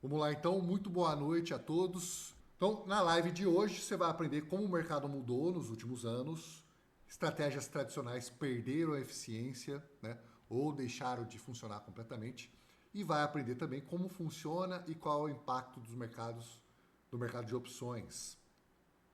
Vamos lá então, muito boa noite a todos. Então, na live de hoje você vai aprender como o mercado mudou nos últimos anos, estratégias tradicionais perderam a eficiência, né, ou deixaram de funcionar completamente, e vai aprender também como funciona e qual é o impacto dos mercados, do mercado de opções,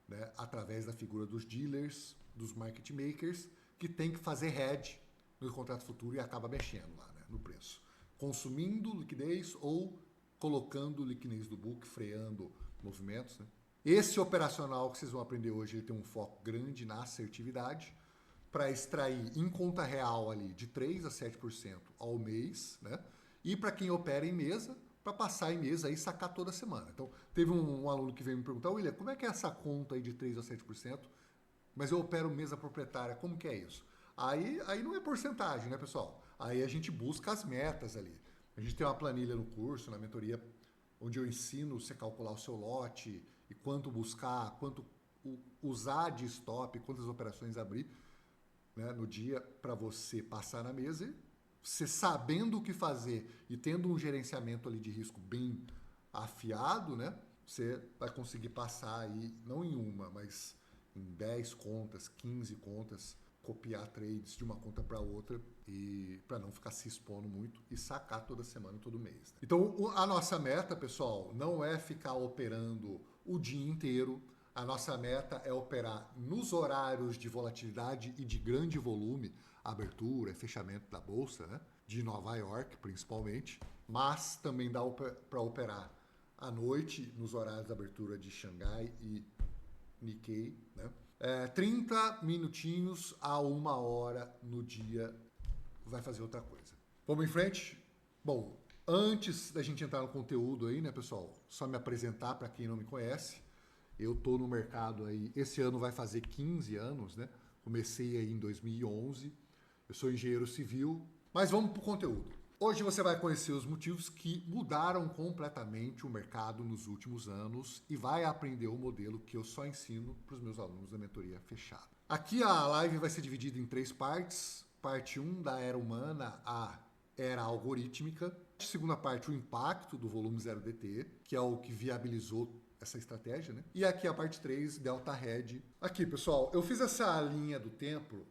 né, através da figura dos dealers, dos market makers, que tem que fazer hedge no contrato futuro e acaba mexendo lá, né, no preço, consumindo liquidez ou colocando liquidez do book, freando movimentos. Né? Esse operacional que vocês vão aprender hoje, ele tem um foco grande na assertividade para extrair em conta real ali de 3 a 7% ao mês, né? E para quem opera em mesa, para passar em mesa e sacar toda semana. Então, teve um aluno que veio me perguntar, William, como é que é essa conta aí de 3 a 7%? Mas eu opero mesa proprietária, como que é isso? Aí não é porcentagem, né, pessoal? Aí a gente busca as metas ali. A gente tem uma planilha no curso, na mentoria, onde eu ensino você calcular o seu lote e quanto buscar, quanto usar de stop, quantas operações abrir, né, no dia para você passar na mesa e você sabendo o que fazer e tendo um gerenciamento ali de risco bem afiado, né, você vai conseguir passar aí, não em uma, mas em 10 contas, 15 contas, copiar trades de uma conta para outra e para não ficar se expondo muito e sacar toda semana, todo mês. Então, a nossa meta, pessoal, não é ficar operando o dia inteiro. A nossa meta é operar nos horários de volatilidade e de grande volume, abertura e fechamento da bolsa, né? De Nova York, principalmente, mas também dá para operar à noite nos horários de abertura de Xangai e Nikkei, né? 30 minutinhos a 1 hora no dia vai fazer outra coisa. Vamos em frente? Bom, antes da gente entrar no conteúdo aí, né, pessoal? Só me apresentar para quem não me conhece. Eu tô no mercado aí, esse ano vai fazer 15 anos, né? Comecei aí em 2011. Eu sou engenheiro civil, mas vamos pro conteúdo. Hoje você vai conhecer os motivos que mudaram completamente o mercado nos últimos anos e vai aprender o modelo que eu só ensino para os meus alunos da mentoria fechada. Aqui a live vai ser dividida em 3 partes. Parte 1 da era humana, a era algorítmica. Segunda parte, o impacto do volume 0DT, que é o que viabilizou essa estratégia, né? E aqui a parte 3, Delta Red. Aqui, pessoal, eu fiz essa linha do tempo,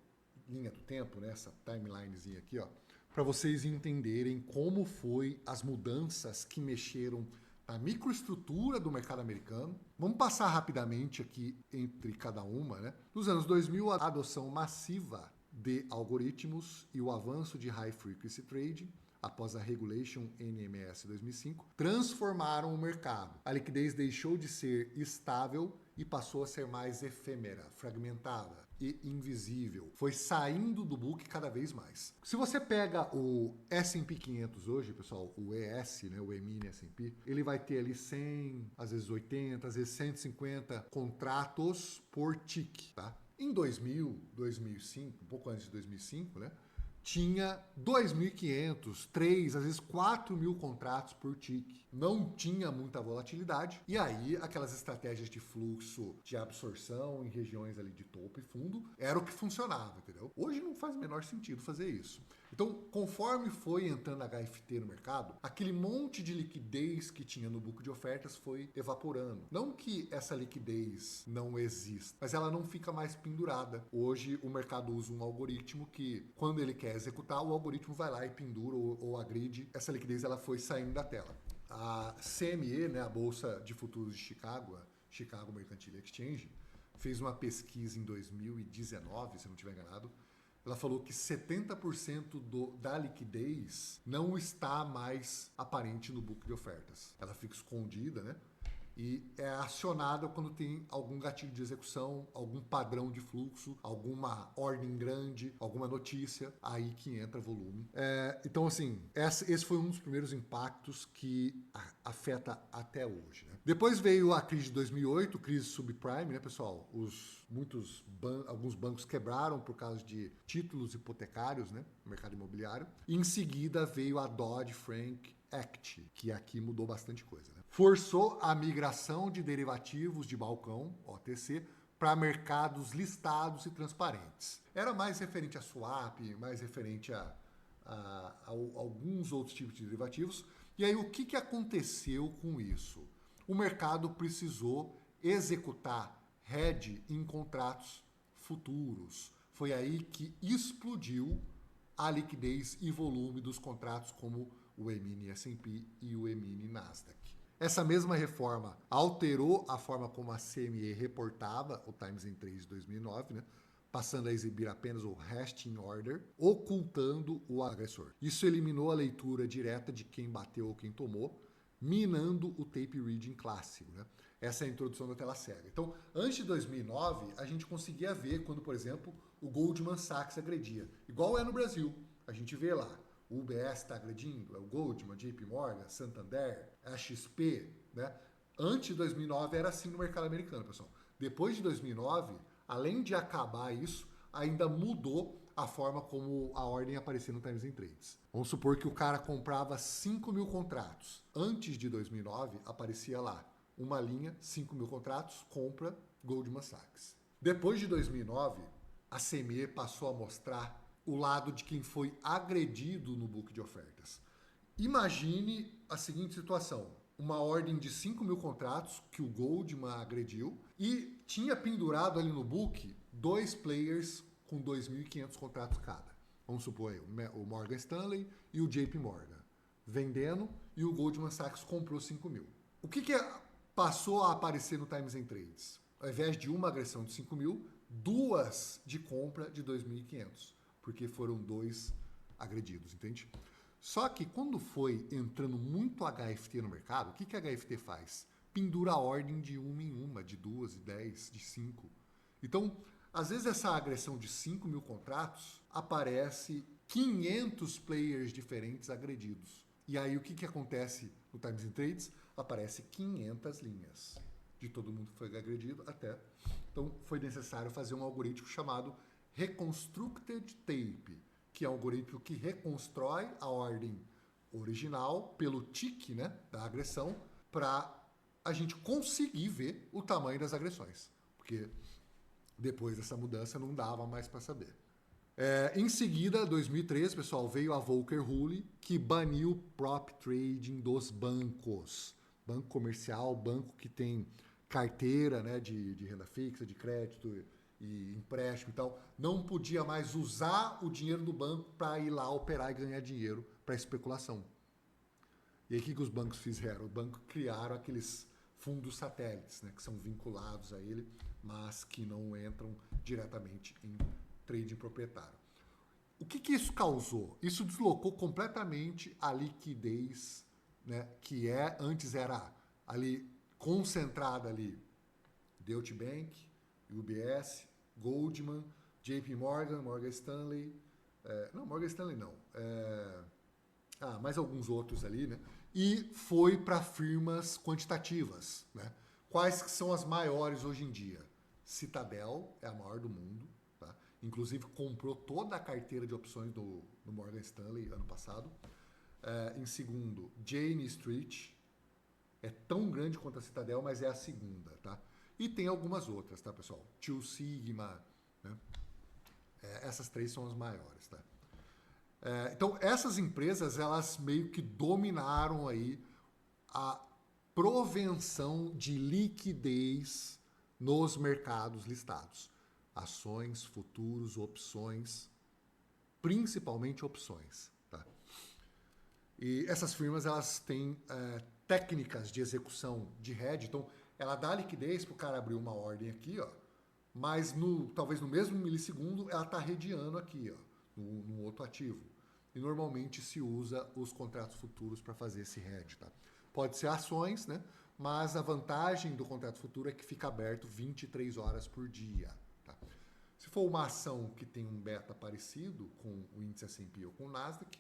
né? Essa timelinezinha aqui, ó, para vocês entenderem como foi as mudanças que mexeram na microestrutura do mercado americano. Vamos passar rapidamente aqui entre cada uma, né? Nos anos 2000, a adoção massiva de algoritmos e o avanço de high frequency trading após a Regulation NMS 2005, transformaram o mercado. A liquidez deixou de ser estável e passou a ser mais efêmera, fragmentada e invisível. Foi saindo do book cada vez mais. Se você pega o S&P 500 hoje, pessoal, o ES, né, o E-mini S&P, ele vai ter ali 100, às vezes 80, às vezes 150 contratos por tick, tá? Em 2000, 2005, um pouco antes de 2005, né? Tinha 2.500, 3, às vezes 4.000 contratos por tick. Não tinha muita volatilidade. E aí, aquelas estratégias de fluxo de absorção em regiões ali de topo e fundo era o que funcionava, entendeu? Hoje não faz o menor sentido fazer isso. Então, conforme foi entrando a HFT no mercado, aquele monte de liquidez que tinha no book de ofertas foi evaporando. Não que essa liquidez não exista, mas ela não fica mais pendurada. Hoje, o mercado usa um algoritmo que, quando ele quer executar, o algoritmo vai lá e pendura ou agride. Essa liquidez ela foi saindo da tela. A CME, né, a Bolsa de Futuros de Chicago, a Chicago Mercantile Exchange, fez uma pesquisa em 2019, se não estiver enganado. Ela falou que 70% da liquidez não está mais aparente no book de ofertas. Ela fica escondida, né? E é acionada quando tem algum gatilho de execução, algum padrão de fluxo, alguma ordem grande, alguma notícia, aí que entra volume. Então, assim, esse foi um dos primeiros impactos que afeta até hoje. Né? Depois veio a crise de 2008, crise subprime, né, pessoal? Alguns bancos quebraram por causa de títulos hipotecários, né, no mercado imobiliário. E em seguida veio a Dodd-Frank Act, que aqui mudou bastante coisa. Né? Forçou a migração de derivativos de balcão, OTC, para mercados listados e transparentes. Era mais referente a swap, mais referente a alguns outros tipos de derivativos, E aí o que aconteceu com isso? O mercado precisou executar hedge em contratos futuros. Foi aí que explodiu a liquidez e volume dos contratos como o E-mini S&P e o E-mini Nasdaq. Essa mesma reforma alterou a forma como a CME reportava o Times in Trade de 2009, né? Passando a exibir apenas o Resting Order, ocultando o agressor. Isso eliminou a leitura direta de quem bateu ou quem tomou, minando o tape reading clássico, né? Essa é a introdução da tela cega. Então, antes de 2009, a gente conseguia ver quando, por exemplo, o Goldman Sachs agredia. Igual é no Brasil. A gente vê lá, o UBS está agredindo, é o Goldman, JP Morgan, Santander, a XP, né? Antes de 2009 era assim no mercado americano, pessoal. Depois de 2009, além de acabar isso, ainda mudou a forma como a ordem aparecia no Times in Trades. Vamos supor que o cara comprava 5 mil contratos. Antes de 2009, aparecia lá uma linha, 5 mil contratos, compra Goldman Sachs. Depois de 2009, a CME passou a mostrar o lado de quem foi agredido no book de ofertas. Imagine a seguinte situação. Uma ordem de 5 mil contratos que o Goldman agrediu e tinha pendurado ali no book 2 players com 2.500 contratos cada. Vamos supor aí, o Morgan Stanley e o JP Morgan vendendo e o Goldman Sachs comprou 5 mil. O que passou a aparecer no Times in Trades? Ao invés de uma agressão de 5 mil, 2 de compra de 2.500, porque foram 2 agredidos, entende? Só que quando foi entrando muito HFT no mercado, o que a HFT faz? Pendura a ordem de uma em uma, de 2, de 10, de 5. Então, às vezes essa agressão de 5 mil contratos aparece 500 players diferentes agredidos. E aí o que acontece no Times in Trades? Aparece 500 linhas de todo mundo que foi agredido até. Então foi necessário fazer um algoritmo chamado Reconstructed Tape, que é um algoritmo que reconstrói a ordem original pelo tique, né, da agressão, para a gente conseguir ver o tamanho das agressões. Porque depois dessa mudança não dava mais para saber. Em seguida, 2013, pessoal, veio a Volcker Rule, que baniu prop trading dos bancos. Banco comercial, banco que tem carteira, né, de renda fixa, de crédito e empréstimo e tal, não podia mais usar o dinheiro do banco para ir lá operar e ganhar dinheiro para especulação. E aí o que os bancos fizeram? Os bancos criaram aqueles fundos satélites, né, que são vinculados a ele, mas que não entram diretamente em trading proprietário. O que isso causou? Isso deslocou completamente a liquidez, né, que antes era ali concentrada ali, Deutsche Bank, UBS, Goldman, JP Morgan, Morgan Stanley, Morgan Stanley não, mais alguns outros ali, né? E foi para firmas quantitativas, né? Quais que são as maiores hoje em dia? Citadel é a maior do mundo, tá? Inclusive comprou toda a carteira de opções do Morgan Stanley ano passado. Em segundo, Jane Street, é tão grande quanto a Citadel, mas é a segunda, tá? E tem algumas outras, tá, pessoal? Two Sigma, né? Essas 3 são as maiores, tá? Então, essas empresas, elas meio que dominaram aí a provenção de liquidez nos mercados listados. Ações, futuros, opções, principalmente opções, tá? E essas firmas, elas têm técnicas de execução de hedge, então ela dá liquidez para o cara abrir uma ordem aqui, ó, mas talvez no mesmo milissegundo ela está redeando aqui, ó, no outro ativo. E normalmente se usa os contratos futuros para fazer esse hedge, tá? Pode ser ações, né? Mas a vantagem do contrato futuro é que fica aberto 23 horas por dia, tá? Se for uma ação que tem um beta parecido com o índice S&P ou com o Nasdaq,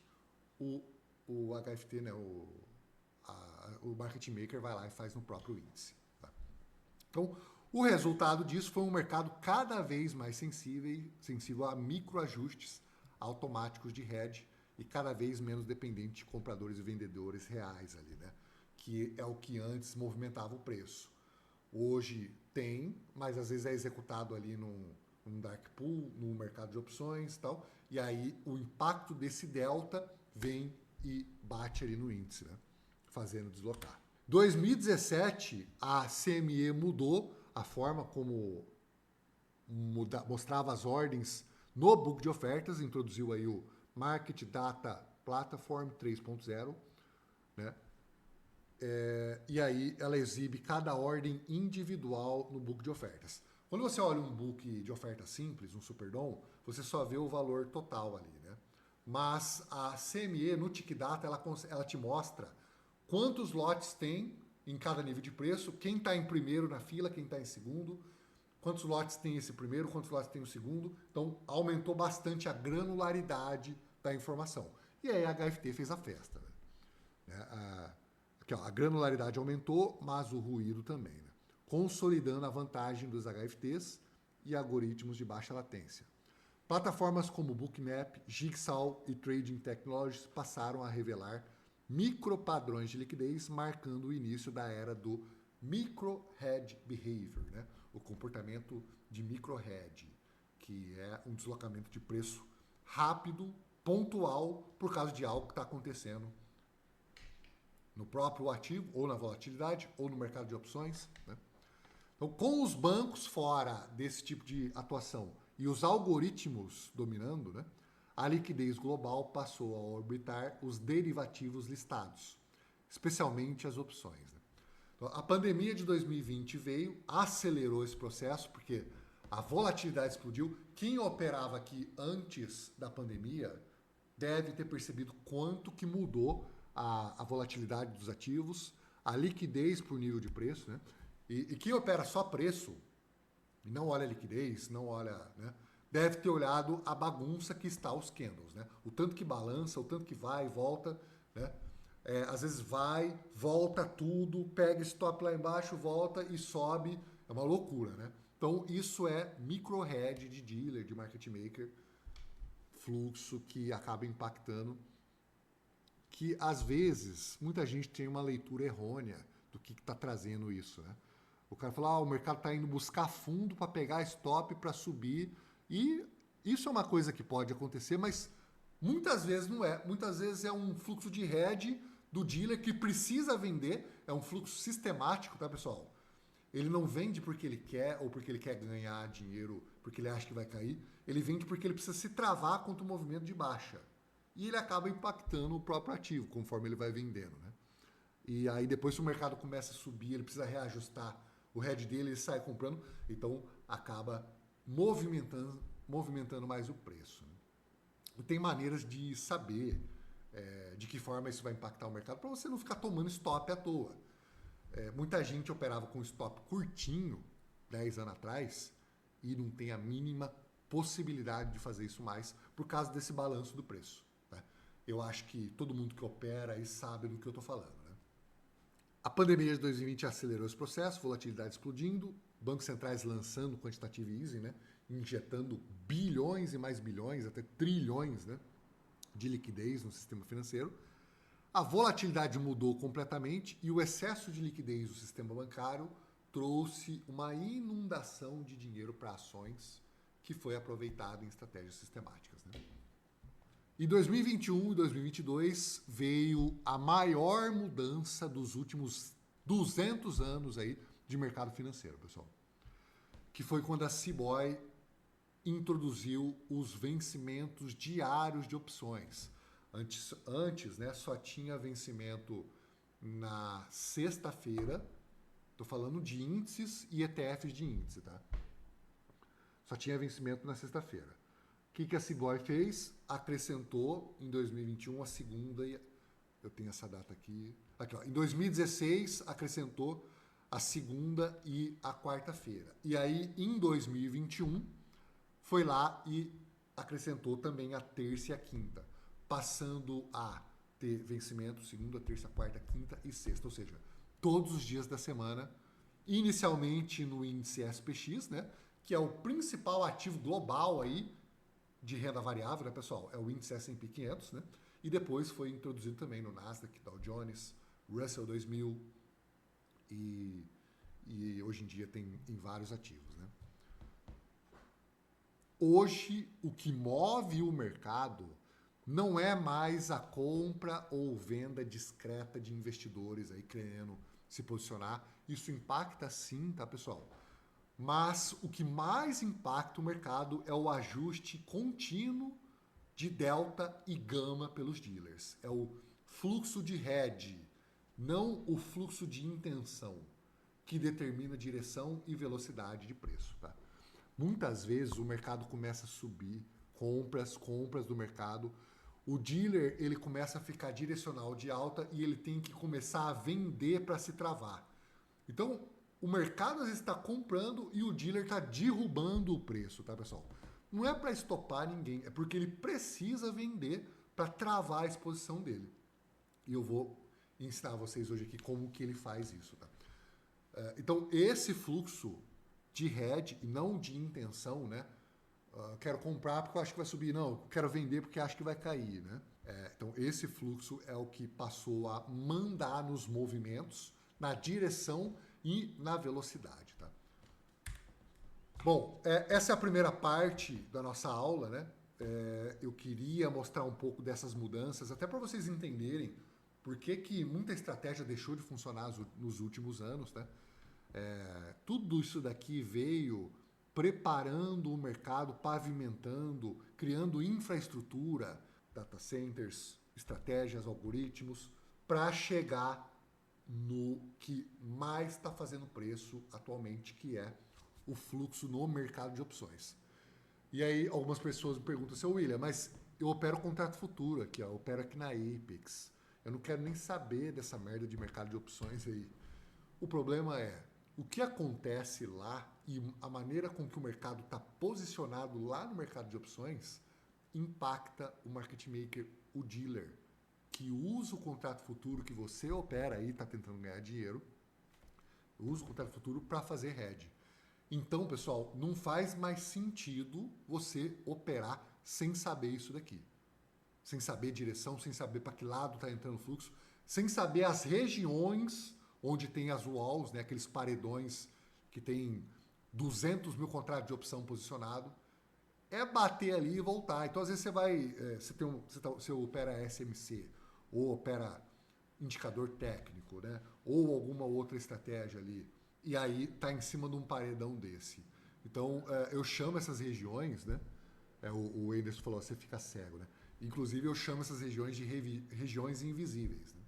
o HFT, né, o market maker vai lá e faz no próprio índice. Tá? Então, o resultado disso foi um mercado cada vez mais sensível a microajustes automáticos de hedge e cada vez menos dependente de compradores e vendedores reais ali, né? Que é o que antes movimentava o preço. Hoje tem, mas às vezes é executado ali num dark pool, no mercado de opções e tal, e aí o impacto desse delta vem e bate ali no índice, né? fazendo deslocar. 2017, a CME mudou a forma como mostrava as ordens no book de ofertas, introduziu aí o Market Data Platform 3.0, né? E aí ela exibe cada ordem individual no book de ofertas. Quando você olha um book de oferta simples, um Superdom, você só vê o valor total ali, né? Mas a CME, no Tick Data, ela te mostra quantos lotes tem em cada nível de preço, quem está em primeiro na fila, quem está em segundo, quantos lotes tem esse primeiro, quantos lotes tem o segundo. Então, aumentou bastante a granularidade da informação. E aí a HFT fez a festa, né? Aqui, ó, a granularidade aumentou, mas o ruído também, né? Consolidando a vantagem dos HFTs e algoritmos de baixa latência. Plataformas como Bookmap, Jigsaw e Trading Technologies passaram a revelar micropadrões de liquidez, marcando o início da era do micro-hedge behavior, né? O comportamento de micro-hedge, que é um deslocamento de preço rápido, pontual, por causa de algo que está acontecendo no próprio ativo, ou na volatilidade, ou no mercado de opções, né? Então, com os bancos fora desse tipo de atuação e os algoritmos dominando, né, a liquidez global passou a orbitar os derivativos listados, especialmente as opções, né? Então, a pandemia de 2020 veio, acelerou esse processo, porque a volatilidade explodiu. Quem operava aqui antes da pandemia deve ter percebido quanto que mudou a volatilidade dos ativos, a liquidez por nível de preço, né? E quem opera só preço, e não olha a liquidez, não olha, né, deve ter olhado a bagunça que está os candles, né? O tanto que balança, o tanto que vai e volta, né? Às vezes vai, volta tudo, pega stop lá embaixo, volta e sobe. É uma loucura, né? Então, isso é micro-hedge de dealer, de market maker, fluxo que acaba impactando, que às vezes muita gente tem uma leitura errônea do que está trazendo isso, né? O cara fala, o mercado está indo buscar fundo para pegar stop para subir, e isso é uma coisa que pode acontecer, mas muitas vezes não é. Muitas vezes é um fluxo de hedge do dealer que precisa vender, é um fluxo sistemático, tá, pessoal? Ele não vende porque ele quer ou porque ele quer ganhar dinheiro, porque ele acha que vai cair. Ele vende porque ele precisa se travar contra o movimento de baixa. E ele acaba impactando o próprio ativo, conforme ele vai vendendo, né? E aí depois, se o mercado começa a subir, ele precisa reajustar o hedge dele, ele sai comprando, então acaba movimentando mais o preço, né? E tem maneiras de saber de que forma isso vai impactar o mercado, para você não ficar tomando stop à toa. Muita gente operava com stop curtinho 10 anos atrás e não tem a mínima possibilidade de fazer isso mais por causa desse balanço do preço, né? Eu acho que todo mundo que opera aí sabe do que eu estou falando, né? A pandemia de 2020 acelerou esse processo, volatilidade explodindo, bancos centrais lançando quantitative easing, né, injetando bilhões e mais bilhões, até trilhões, né, de liquidez no sistema financeiro. A volatilidade mudou completamente e o excesso de liquidez do sistema bancário trouxe uma inundação de dinheiro para ações que foi aproveitado em estratégias sistemáticas, né? Em 2021 e 2022 veio a maior mudança dos últimos 200 anos aí de mercado financeiro, pessoal. Que foi quando a Cboe introduziu os vencimentos diários de opções. Antes, né, só tinha vencimento na sexta-feira. Estou falando de índices e ETFs de índice, tá? Só tinha vencimento na sexta-feira. O que a Cboe fez? Acrescentou em 2021 a segunda, eu tenho essa data aqui, ó, em 2016 acrescentou a segunda e a quarta-feira. E aí em 2021 foi lá e acrescentou também a terça e a quinta, passando a ter vencimento segunda, terça, quarta, quinta e sexta, ou seja, todos os dias da semana, inicialmente no índice SPX, né, que é o principal ativo global aí de renda variável, né, pessoal? É o índice S&P 500, né? E depois foi introduzido também no Nasdaq, Dow Jones, Russell 2000 e hoje em dia tem em vários ativos, né? Hoje, o que move o mercado, não é mais a compra ou venda discreta de investidores aí querendo se posicionar. Isso impacta sim, tá, pessoal? Mas o que mais impacta o mercado é o ajuste contínuo de delta e gama pelos dealers. É o fluxo de hedge, não o fluxo de intenção, que determina direção e velocidade de preço, tá? Muitas vezes o mercado começa a subir, compras do mercado, o dealer ele começa a ficar direcional de alta e ele tem que começar a vender para se travar. Então, o mercado às vezes está comprando e o dealer está derrubando o preço, tá, pessoal? Não é para estopar ninguém, é porque ele precisa vender para travar a exposição dele. E eu vou ensinar vocês hoje aqui como que ele faz isso, tá? Então, esse fluxo de hedge e não de intenção, né? Quero comprar porque eu acho que vai subir. Não, quero vender porque acho que vai cair, né? Então, esse fluxo é o que passou a mandar nos movimentos, na direção e na velocidade, tá? Bom, essa é a primeira parte da nossa aula, né? Eu queria mostrar um pouco dessas mudanças, até para vocês entenderem por que muita estratégia deixou de funcionar nos últimos anos, né? Tudo isso daqui veio preparando o mercado, pavimentando, criando infraestrutura, data centers, estratégias, algoritmos, para chegar no que mais está fazendo preço atualmente, que é o fluxo no mercado de opções. E aí algumas pessoas me perguntam, seu William, mas eu opero contrato futuro aqui, ó, eu opero aqui na Apex, eu não quero nem saber dessa merda de mercado de opções aí. O problema é, o que acontece lá e a maneira com que o mercado está posicionado lá no mercado de opções impacta o market maker, o dealer, que usa o contrato futuro que você opera aí, está tentando ganhar dinheiro, usa o contrato futuro para fazer hedge. Então, pessoal, não faz mais sentido você operar sem saber isso daqui. Sem saber direção, sem saber para que lado está entrando o fluxo, sem saber as regiões onde tem as walls, né, aqueles paredões que tem 200 mil contratos de opção posicionado. É bater ali e voltar. Então, às vezes você vai, você opera SMC, ou opera indicador técnico, né? Ou alguma outra estratégia ali. E aí está em cima de um paredão desse. Então, eu chamo essas regiões, né? O Anderson falou, você fica cego, né? Inclusive, eu chamo essas regiões de regiões invisíveis. Né?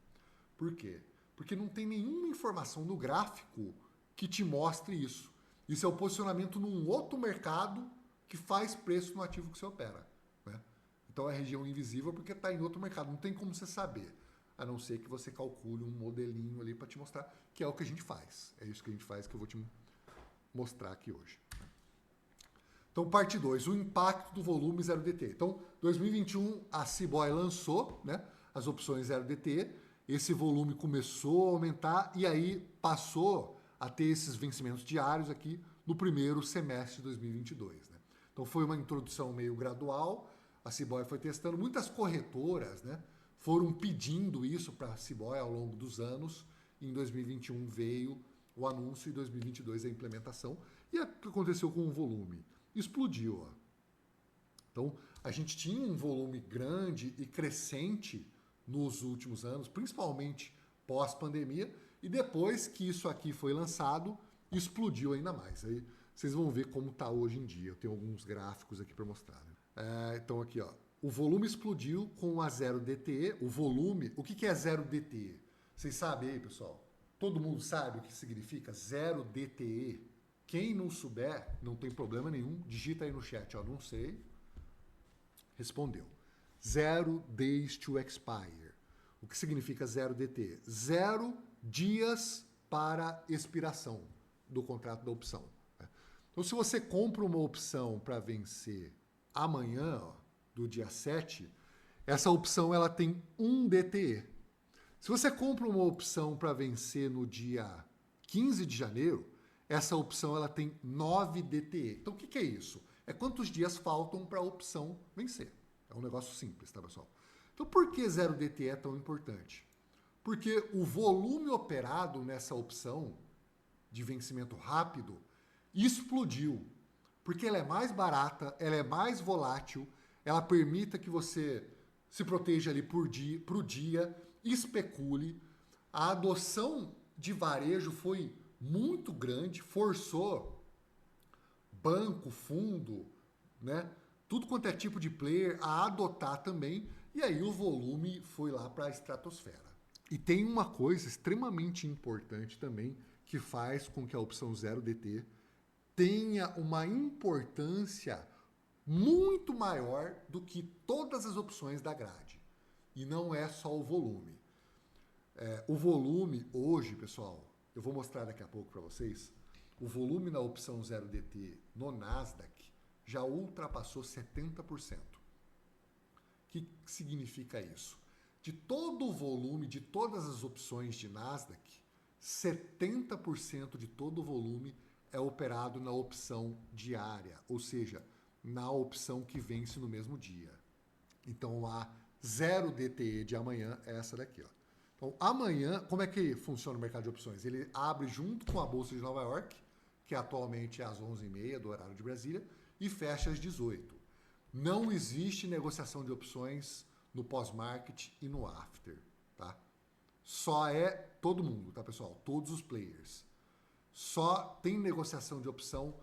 Por quê? Porque não tem nenhuma informação no gráfico que te mostre isso. Isso é o posicionamento num outro mercado que faz preço no ativo que você opera. Né? Então, é região invisível porque está em outro mercado. Não tem como você saber. A não ser que você calcule um modelinho ali para te mostrar, que é o que a gente faz. É isso que a gente faz que eu vou te mostrar aqui hoje. Então, parte 2, o impacto do volume 0DT. Então, 2021, a Cboe lançou, né, as opções 0DT, esse volume começou a aumentar e aí passou a ter esses vencimentos diários aqui no primeiro semestre de 2022. Né? Então, foi uma introdução meio gradual, a Cboe foi testando, muitas corretoras, né, foram pedindo isso para a Cboe ao longo dos anos. Em 2021 veio o anúncio e em 2022 a implementação. E o que aconteceu com o volume? Explodiu. Ó. Então, a gente tinha um volume grande e crescente nos últimos anos, principalmente pós-pandemia, e depois que isso aqui foi lançado, explodiu ainda mais. Aí vocês vão ver como está hoje em dia. Eu tenho alguns gráficos aqui para mostrar. Né? Então, aqui, ó. O volume explodiu com a 0DTE. O volume, o que é 0DTE? Vocês sabem aí, pessoal? Todo mundo sabe o que significa 0DTE? Quem não souber, não tem problema nenhum, digita aí no chat, ó, não sei. Respondeu. 0 days to expire. O que significa 0DTE? 0 dias para expiração do contrato da opção. Então, se você compra uma opção para vencer amanhã, ó, do dia 7, essa opção ela tem 1 DTE. Se você compra uma opção para vencer no dia 15 de janeiro, essa opção ela tem 9 DTE. Então o que é isso? É quantos dias faltam para a opção vencer. É um negócio simples, tá, pessoal? Então por que 0 DTE é tão importante? Porque o volume operado nessa opção de vencimento rápido explodiu. Porque ela é mais barata, ela é mais volátil, ela permite que você se proteja ali pro dia, especule. A adoção de varejo foi muito grande, forçou banco, fundo, né? Tudo quanto é tipo de player a adotar também, e aí o volume foi lá para a estratosfera. E tem uma coisa extremamente importante também que faz com que a opção 0DT tenha uma importância muito maior do que todas as opções da grade. E não é só o volume. O volume hoje, pessoal, eu vou mostrar daqui a pouco para vocês, o volume na opção 0DT no Nasdaq já ultrapassou 70%. O que significa isso? De todo o volume, de todas as opções de Nasdaq, 70% de todo o volume é operado na opção diária, ou seja, na opção que vence no mesmo dia. Então, a 0DTE de amanhã é essa daqui, ó. Então, amanhã, como é que funciona o mercado de opções? Ele abre junto com a Bolsa de Nova York, que atualmente é às 11h30 do horário de Brasília, e fecha às 18h. Não existe negociação de opções no pós-market e no after, tá? Só é todo mundo, tá, pessoal? Todos os players. Só tem negociação de opção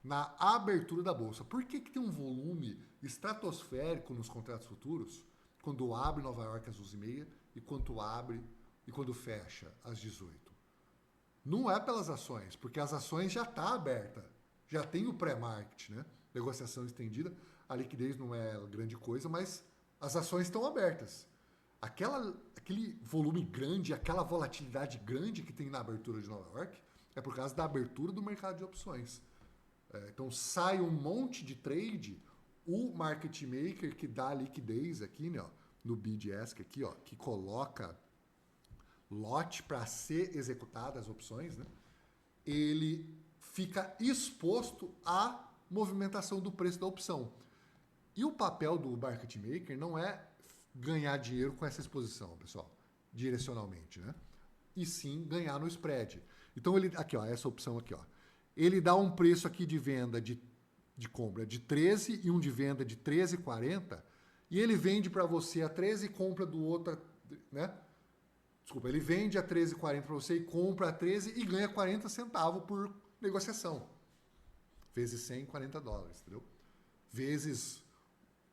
na abertura da bolsa. Por que tem um volume estratosférico nos contratos futuros quando abre Nova York às 11h30 e quando abre e quando fecha às 18h? Não é pelas ações, porque as ações já está aberta, já tem o pré-market, né? Negociação estendida, a liquidez não é grande coisa, mas as ações estão abertas. Aquele volume grande, aquela volatilidade grande que tem na abertura de Nova York é por causa da abertura do mercado de opções. Então sai um monte de trade, o market maker que dá liquidez aqui, né, ó, no bid ask aqui, ó, que coloca lote para ser executada as opções, né, ele fica exposto à movimentação do preço da opção. E o papel do market maker não é ganhar dinheiro com essa exposição, pessoal, direcionalmente, né? E sim ganhar no spread. Então ele aqui, ó, essa opção aqui, ó. Ele dá um preço aqui de venda de compra de 13 e um de venda de 13,40, e ele vende para você a 13 e compra do outro, né? Desculpa, ele vende a 13,40 para você e compra a 13 e ganha 40 centavos por negociação. Vezes 100, $40, entendeu? Vezes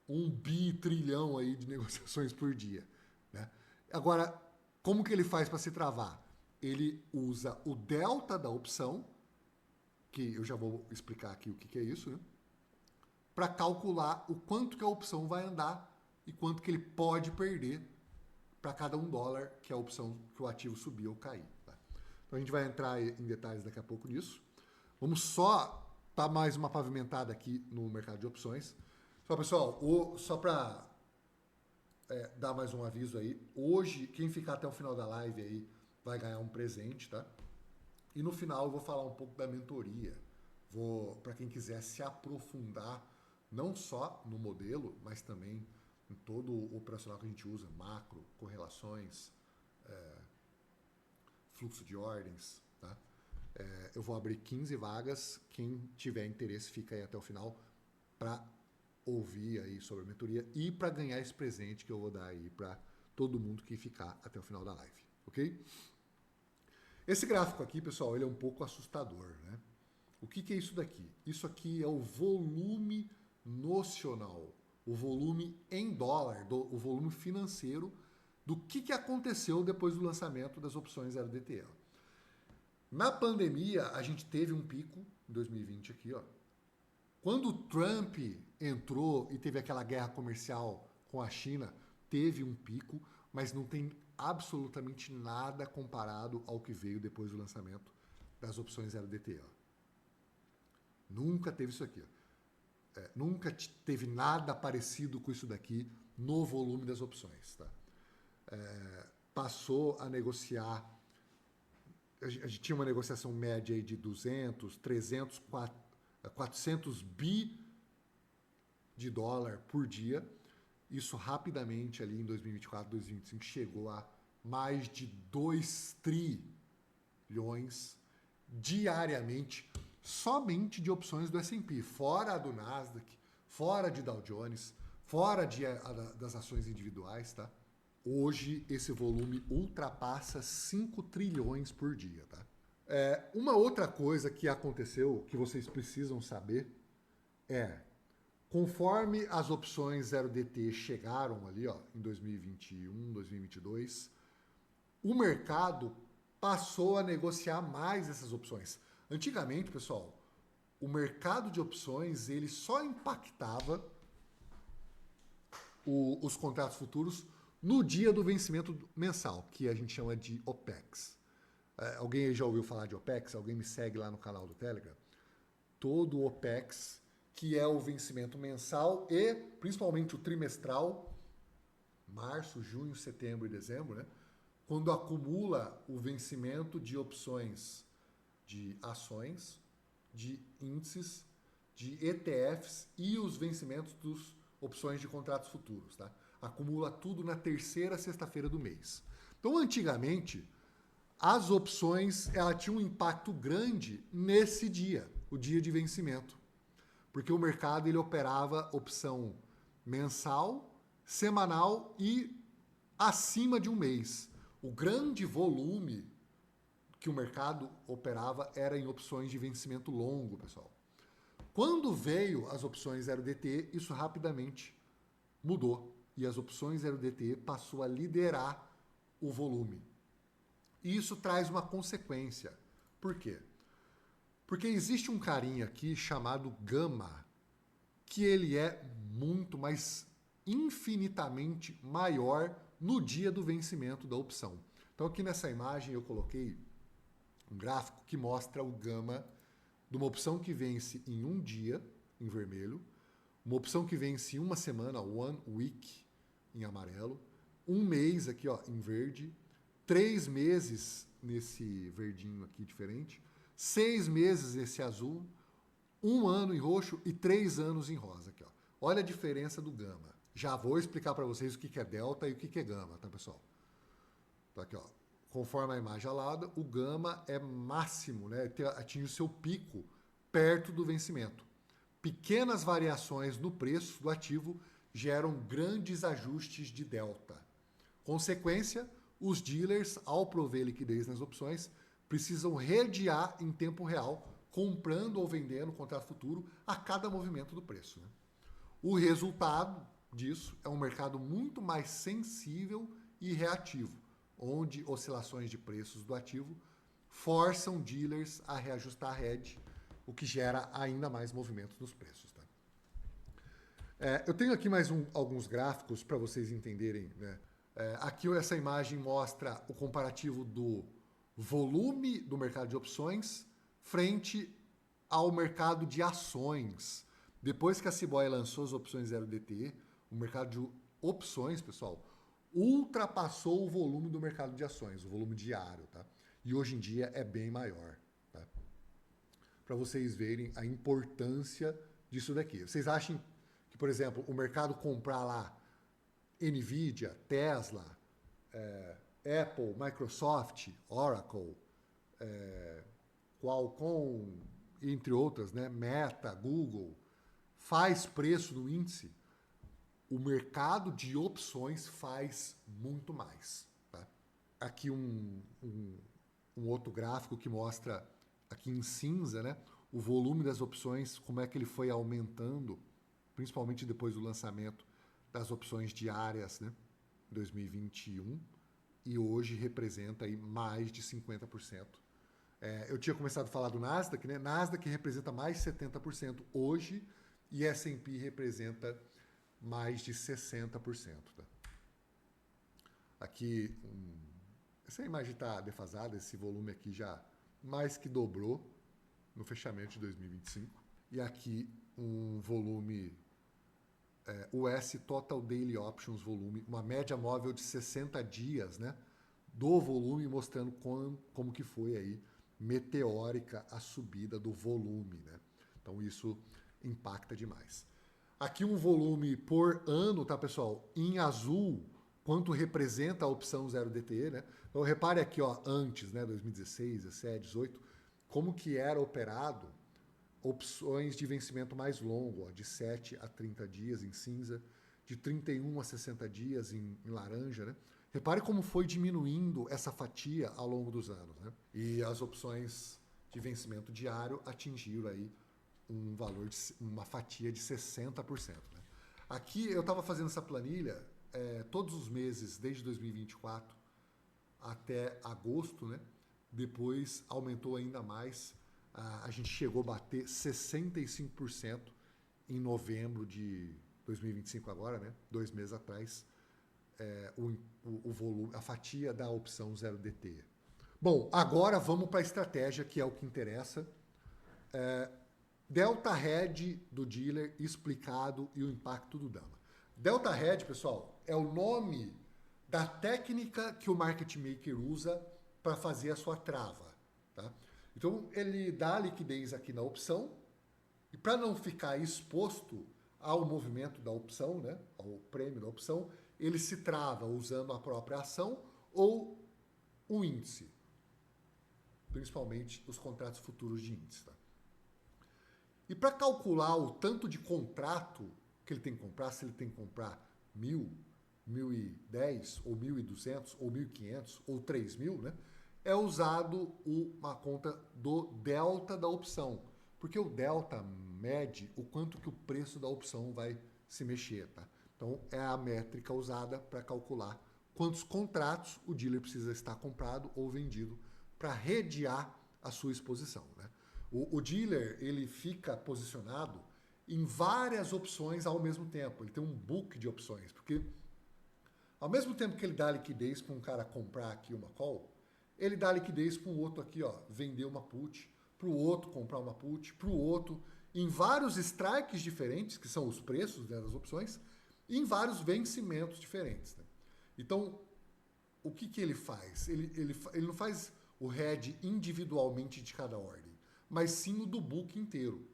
1 bi-trilhão aí de negociações por dia, né? Agora, como que ele faz para se travar? Ele usa o delta da opção, que eu já vou explicar aqui o que é isso, né? Para calcular o quanto que a opção vai andar e quanto que ele pode perder para cada $1 que a opção, que o ativo subir ou cair. Tá? Então a gente vai entrar em detalhes daqui a pouco nisso. Vamos só dar mais uma pavimentada aqui no mercado de opções. Só, pessoal, só para dar mais um aviso aí, hoje, quem ficar até o final da live aí vai ganhar um presente, tá? E no final eu vou falar um pouco da mentoria. Para quem quiser se aprofundar, não só no modelo, mas também em todo o operacional que a gente usa, macro, correlações, fluxo de ordens, tá? Eu vou abrir 15 vagas, quem tiver interesse fica aí até o final para ouvir aí sobre a mentoria e para ganhar esse presente que eu vou dar aí para todo mundo que ficar até o final da live, ok? Esse gráfico aqui, pessoal, ele é um pouco assustador, né? O que é isso daqui? Isso aqui é o volume nocional, o volume em dólar, o volume financeiro do que aconteceu depois do lançamento das opções 0DTE. Na pandemia, a gente teve um pico, em 2020 aqui, ó. Quando o Trump entrou e teve aquela guerra comercial com a China, teve um pico, mas não tem absolutamente nada comparado ao que veio depois do lançamento das opções 0DTE. Nunca teve isso aqui. Nunca teve nada parecido com isso daqui no volume das opções. Tá? Passou a negociar, a gente tinha uma negociação média aí de 200, 300, 400 bi de dólar por dia. Isso rapidamente ali em 2024, 2025 chegou a mais de 2 trilhões diariamente somente de opções do S&P, fora a do Nasdaq, fora de Dow Jones, fora das ações individuais, tá? Hoje esse volume ultrapassa 5 trilhões por dia, tá? Uma outra coisa que aconteceu, que vocês precisam saber, conforme as opções 0DT chegaram ali, ó, em 2021, 2022, o mercado passou a negociar mais essas opções. Antigamente, pessoal, o mercado de opções ele só impactava os contratos futuros no dia do vencimento mensal, que a gente chama de OPEX. Alguém aí já ouviu falar de OPEX? Alguém me segue lá no canal do Telegram? Todo o OPEX, que é o vencimento mensal e principalmente o trimestral, março, junho, setembro e dezembro, né? Quando acumula o vencimento de opções de ações, de índices, de ETFs e os vencimentos dos opções de contratos futuros, tá? Acumula tudo na terceira sexta-feira do mês. Então, antigamente, as opções ela tinha um impacto grande nesse dia, o dia de vencimento, porque o mercado ele operava opção mensal, semanal e acima de um mês. O grande volume que o mercado operava era em opções de vencimento longo, pessoal. Quando veio as opções 0DTE, isso rapidamente mudou e as opções 0DTE passou a liderar o volume. E isso traz uma consequência. Por quê? Porque existe um carinha aqui chamado Gama, que ele é muito mais infinitamente maior no dia do vencimento da opção. Então aqui nessa imagem eu coloquei um gráfico que mostra o Gama de uma opção que vence em um dia, em vermelho, uma opção que vence em uma semana, one week, em amarelo, um mês aqui, ó, em verde, 3 meses nesse verdinho aqui diferente, 6 meses nesse azul, 1 ano em roxo e 3 anos em rosa aqui, ó. Olha a diferença do Gama. Já vou explicar para vocês o que é delta e o que é gama, tá, pessoal? Então aqui, ó. Conforme a imagem alada, o Gama é máximo, né? Atinge o seu pico perto do vencimento. Pequenas variações no preço do ativo geram grandes ajustes de delta. Consequência, os dealers, ao prover liquidez nas opções, precisam redear em tempo real, comprando ou vendendo contrato futuro a cada movimento do preço, né? O resultado disso é um mercado muito mais sensível e reativo, onde oscilações de preços do ativo forçam dealers a reajustar a hedge, o que gera ainda mais movimentos nos preços. Tá? Eu tenho aqui mais alguns gráficos para vocês entenderem, né? Aqui essa imagem mostra o comparativo do volume do mercado de opções frente ao mercado de ações. Depois que a Cboe lançou as opções 0DTE, o mercado de opções, pessoal, ultrapassou o volume do mercado de ações, o volume diário, tá? E hoje em dia é bem maior, tá? Para vocês verem a importância disso daqui. Vocês acham que, por exemplo, o mercado comprar lá Nvidia, Tesla, Apple, Microsoft, Oracle, Qualcomm, entre outras, né? Meta, Google, faz preço no índice? O mercado de opções faz muito mais. Tá? Aqui um outro gráfico que mostra, aqui em cinza, né, o volume das opções, como é que ele foi aumentando, principalmente depois do lançamento das opções diárias, né, em 2021, e hoje representa aí mais de 50%. Eu tinha começado a falar do Nasdaq, né? Nasdaq representa mais de 70% hoje e S&P representa mais de 60%. Tá? Aqui, essa imagem está defasada, esse volume aqui já mais que dobrou no fechamento de 2025. E aqui um volume, US Total Daily Options volume, uma média móvel de 60 dias, né? Do volume, mostrando como que foi aí meteórica a subida do volume, né? Então isso impacta demais. Aqui um volume por ano, tá, pessoal? Em azul, quanto representa a opção 0DTE, né? Então repare aqui, ó, antes, né, 2016, 17, 18, como que era operado opções de vencimento mais longo, ó, de 7 a 30 dias em cinza, de 31 a 60 dias em laranja, né? Repare como foi diminuindo essa fatia ao longo dos anos, né? E as opções de vencimento diário atingiram aí um valor de uma fatia de 60%, né? Aqui eu estava fazendo essa planilha todos os meses, desde 2024 até agosto, né? Depois aumentou ainda mais, a gente chegou a bater 65% em novembro de 2025 agora, né? 2 meses atrás, o volume, a fatia da opção 0DT. Bom, agora vamos para a estratégia, que é o que interessa. Delta Hedge do dealer explicado e o impacto do Dama. Delta Hedge, pessoal, é o nome da técnica que o market maker usa para fazer a sua trava. Tá? Então, ele dá liquidez aqui na opção e para não ficar exposto ao movimento da opção, né, ao prêmio da opção, ele se trava usando a própria ação ou o índice, principalmente os contratos futuros de índice. Tá? E para calcular o tanto de contrato que ele tem que comprar, se ele tem que comprar 1.000, 1.010, ou 1.200, ou 1.500, ou 3.000, né? É usado uma conta do delta da opção. Porque o delta mede o quanto que o preço da opção vai se mexer, tá? Então, é a métrica usada para calcular quantos contratos o dealer precisa estar comprado ou vendido para redear a sua exposição, né? O dealer, ele fica posicionado em várias opções ao mesmo tempo. Ele tem um book de opções, porque ao mesmo tempo que ele dá liquidez para um cara comprar aqui uma call, ele dá liquidez para um outro aqui, ó, vender uma put, para o outro comprar uma put, para o outro, em vários strikes diferentes, que são os preços, né, das opções, e em vários vencimentos diferentes. Né? Então, o que ele faz? Ele não faz o hedge individualmente de cada ordem, mas sim o do book inteiro.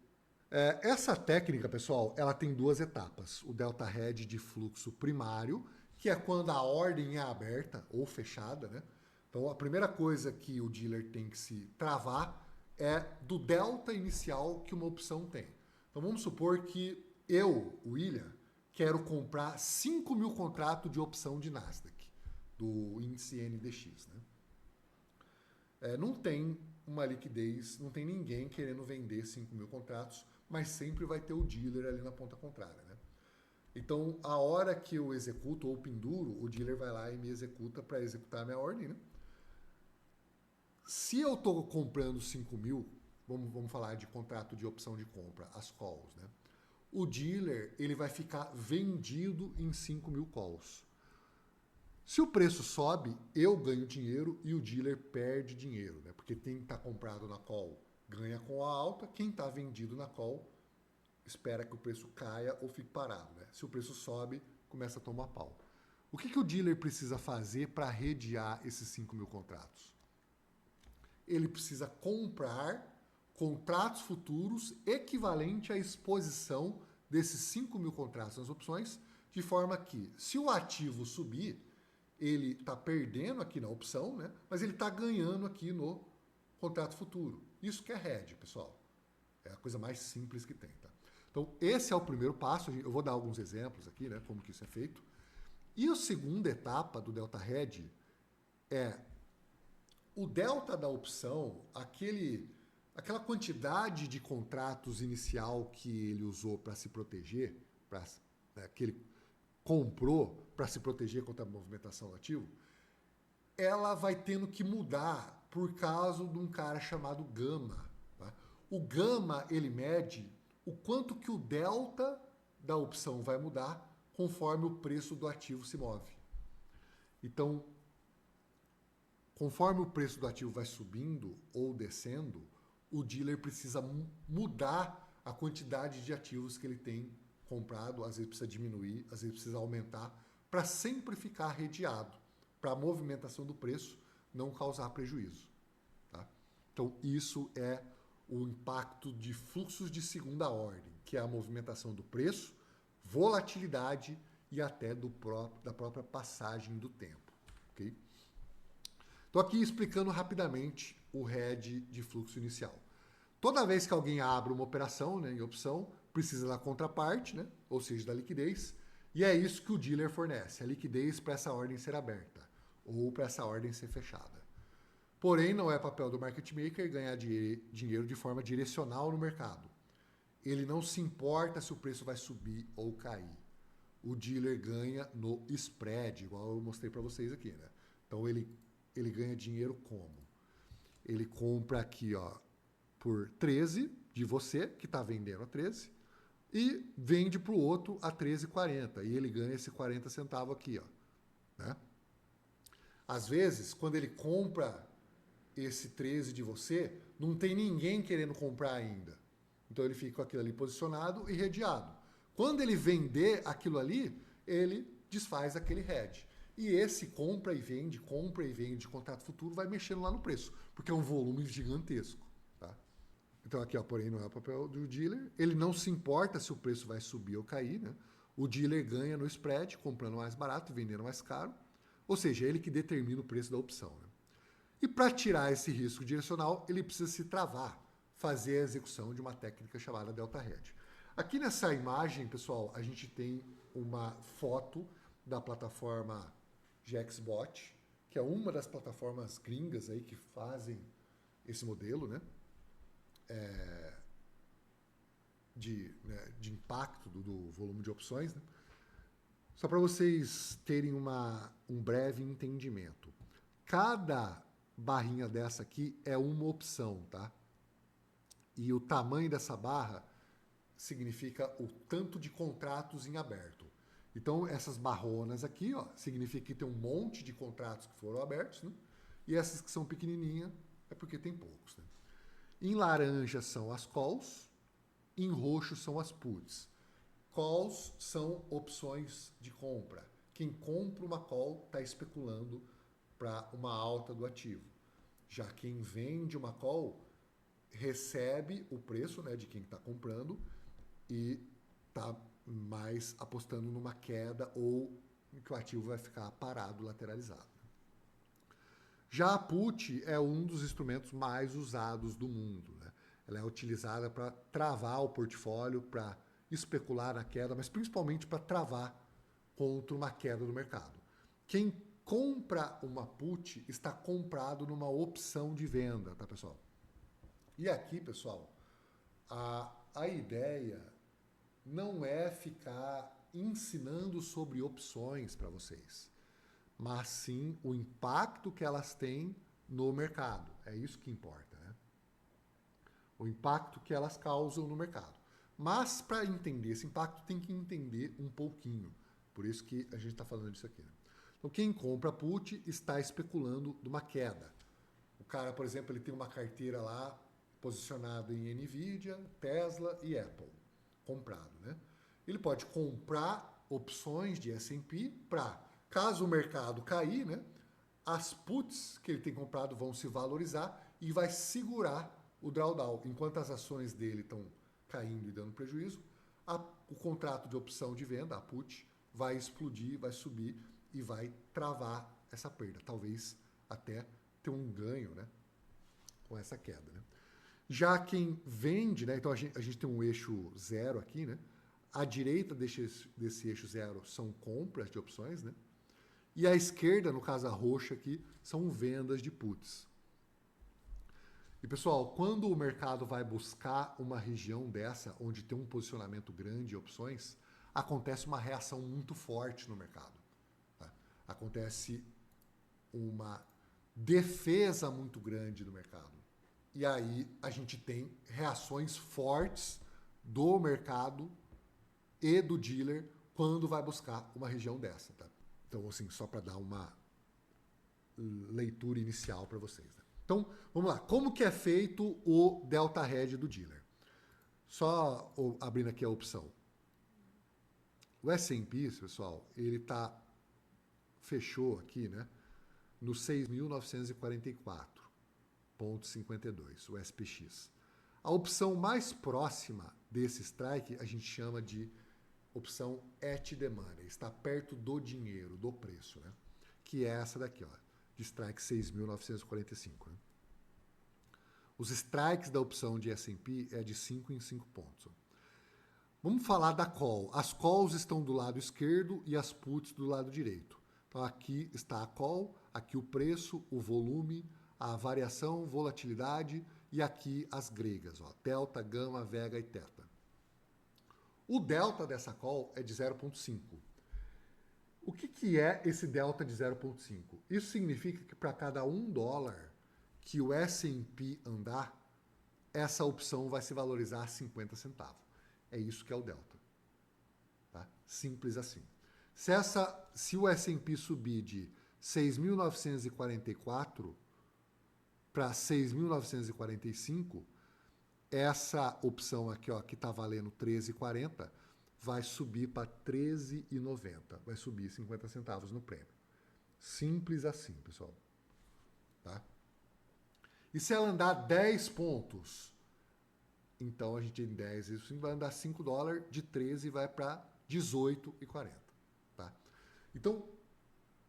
Essa técnica, pessoal, ela tem 2 etapas. O delta hedge de fluxo primário, que é quando a ordem é aberta ou fechada, né? Então, a primeira coisa que o dealer tem que se travar é do delta inicial que uma opção tem. Então, vamos supor que eu, William, quero comprar 5.000 contratos de opção de Nasdaq, do índice NDX, né? Não tem uma liquidez, não tem ninguém querendo vender 5.000 contratos, mas sempre vai ter o dealer ali na ponta contrária, né? Então, a hora que eu executo ou penduro, o dealer vai lá e me executa para executar a minha ordem, né? Se eu estou comprando 5.000, vamos falar de contrato de opção de compra, as calls, né? O dealer, ele vai ficar vendido em 5.000 calls. Se o preço sobe, eu ganho dinheiro e o dealer perde dinheiro, né? Porque quem está comprado na call ganha com a alta, quem está vendido na call espera que o preço caia ou fique parado, né? Se o preço sobe, começa a tomar pau. O que o dealer precisa fazer para redear esses 5.000 contratos? Ele precisa comprar contratos futuros equivalente à exposição desses 5.000 contratos nas opções, de forma que, se o ativo subir, ele está perdendo aqui na opção, né? Mas ele está ganhando aqui no contrato futuro. Isso que é hedge, pessoal. É a coisa mais simples que tem, tá? Então, esse é o primeiro passo. Eu vou dar alguns exemplos aqui, né? Como que isso é feito. E a segunda etapa do delta hedge é o delta da opção, aquela quantidade de contratos inicial que ele usou para se proteger, né, que ele comprou para se proteger contra a movimentação do ativo, ela vai tendo que mudar por causa de um cara chamado gama. Tá? O gama, ele mede o quanto que o delta da opção vai mudar conforme o preço do ativo se move. Então, conforme o preço do ativo vai subindo ou descendo, o dealer precisa mudar a quantidade de ativos que ele tem comprado, às vezes precisa diminuir, às vezes precisa aumentar, para sempre ficar redeado, para a movimentação do preço não causar prejuízo. Tá? Então, isso é o impacto de fluxos de segunda ordem, que é a movimentação do preço, volatilidade e até da própria passagem do tempo. Okay? Estou aqui explicando rapidamente o hedge de fluxo inicial. Toda vez que alguém abre uma operação, né, em opção, precisa da contraparte, né, ou seja, da liquidez, E é isso que o dealer fornece, a liquidez para essa ordem ser aberta ou para essa ordem ser fechada. Porém, não é papel do market maker ganhar dinheiro de forma direcional no mercado. Ele não se importa se o preço vai subir ou cair. O dealer ganha no spread, igual eu mostrei para vocês aqui, né? Então ele ganha dinheiro como? Ele compra aqui, ó, por 13 de você, que está vendendo a 13, e vende para o outro a 13,40. E ele ganha esse 40 centavos aqui, ó, né? Às vezes, quando ele compra esse 13 de você, não tem ninguém querendo comprar ainda. Então ele fica com aquilo ali posicionado e redeado. Quando ele vender aquilo ali, ele desfaz aquele hedge. E esse compra e vende contrato futuro, vai mexendo lá no preço, porque é um volume gigantesco. Tá? Então aqui, ó, porém, não é o papel do dealer. Ele não se importa se o preço vai subir ou cair, né? O dealer ganha no spread, comprando mais barato e vendendo mais caro. Ou seja, é ele que determina o preço da opção. Né? E para tirar esse risco direcional, ele precisa se travar, fazer a execução de uma técnica chamada Delta Hedge. Aqui nessa imagem, pessoal, a gente tem uma foto da plataforma GXBot, que é uma das plataformas gringas aí que fazem esse modelo, né? De impacto do volume de opções. Né? Só para vocês terem um breve entendimento. Cada barrinha dessa aqui é uma opção, tá? E o tamanho dessa barra significa o tanto de contratos em aberto. Então, essas barronas aqui, ó, significa que tem um monte de contratos que foram abertos, né? E essas que são pequenininhas é porque tem poucos, né? Em laranja são as calls, em roxo são as puts. Calls são opções de compra. Quem compra uma call está especulando para uma alta do ativo. Já quem vende uma call recebe o preço, né, de quem está comprando e está mais apostando numa queda ou que o ativo vai ficar parado, lateralizado. Já a put é um dos instrumentos mais usados do mundo. Né? Ela é utilizada para travar o portfólio, para especular na queda, mas principalmente para travar contra uma queda do mercado. Quem compra uma put está comprado numa opção de venda, tá, pessoal? E aqui, pessoal, a ideia não é ficar ensinando sobre opções para vocês, mas sim o impacto que elas têm no mercado. É isso que importa, né? O impacto que elas causam no mercado. Mas para entender esse impacto tem que entender um pouquinho. Por isso que a gente está falando disso aqui. Né? Então quem compra put está especulando de uma queda. O cara, por exemplo, ele tem uma carteira lá posicionada em Nvidia, Tesla e Apple, comprado, né? Ele pode comprar opções de S&P para, caso o mercado cair, né, as puts que ele tem comprado vão se valorizar e vai segurar o drawdown. Enquanto as ações dele estão caindo e dando prejuízo, o contrato de opção de venda, a put, vai explodir, vai subir e vai travar essa perda. Talvez até ter um ganho, né, com essa queda. Né? Já quem vende, né, então a gente tem um eixo zero aqui, né? À direita desse eixo zero são compras de opções, né? E à esquerda, no caso a roxa aqui, são vendas de puts. E pessoal, quando o mercado vai buscar uma região dessa, onde tem um posicionamento grande de opções, acontece uma reação muito forte no mercado. Tá? Acontece uma defesa muito grande do mercado. E aí a gente tem reações fortes do mercado e do dealer quando vai buscar uma região dessa, tá? Então, assim, só para dar uma leitura inicial para vocês. Né? Então, vamos lá. Como que é feito o Delta Hedge do dealer? Só abrindo aqui a opção. O S&P, pessoal, ele fechou aqui, né, no 6.944,52, o SPX. A opção mais próxima desse strike a gente chama de opção at the money, está perto do dinheiro, do preço, né? Que é essa daqui, ó, de strike 6.945. Né? Os strikes da opção de S&P é de 5 em 5 pontos. Ó. Vamos falar da call. As calls estão do lado esquerdo e as puts do lado direito. Então aqui está a call, aqui o preço, o volume, a variação, volatilidade e aqui as gregas, ó, delta, gama, vega e teta. O delta dessa call é de 0,5. O que é esse delta de 0,5? Isso significa que para cada $1 que o S&P andar, essa opção vai se valorizar a 50 centavos. É isso que é o delta. Tá? Simples assim. Se o S&P subir de 6.944 para 6.945, essa opção aqui, ó, que está valendo 13,40, vai subir para 13,90. Vai subir 50 centavos no prêmio. Simples assim, pessoal. Tá? E se ela andar 10 pontos, então a gente tem 10, isso vai andar $5, de 13 vai para 18,40. Tá? Então,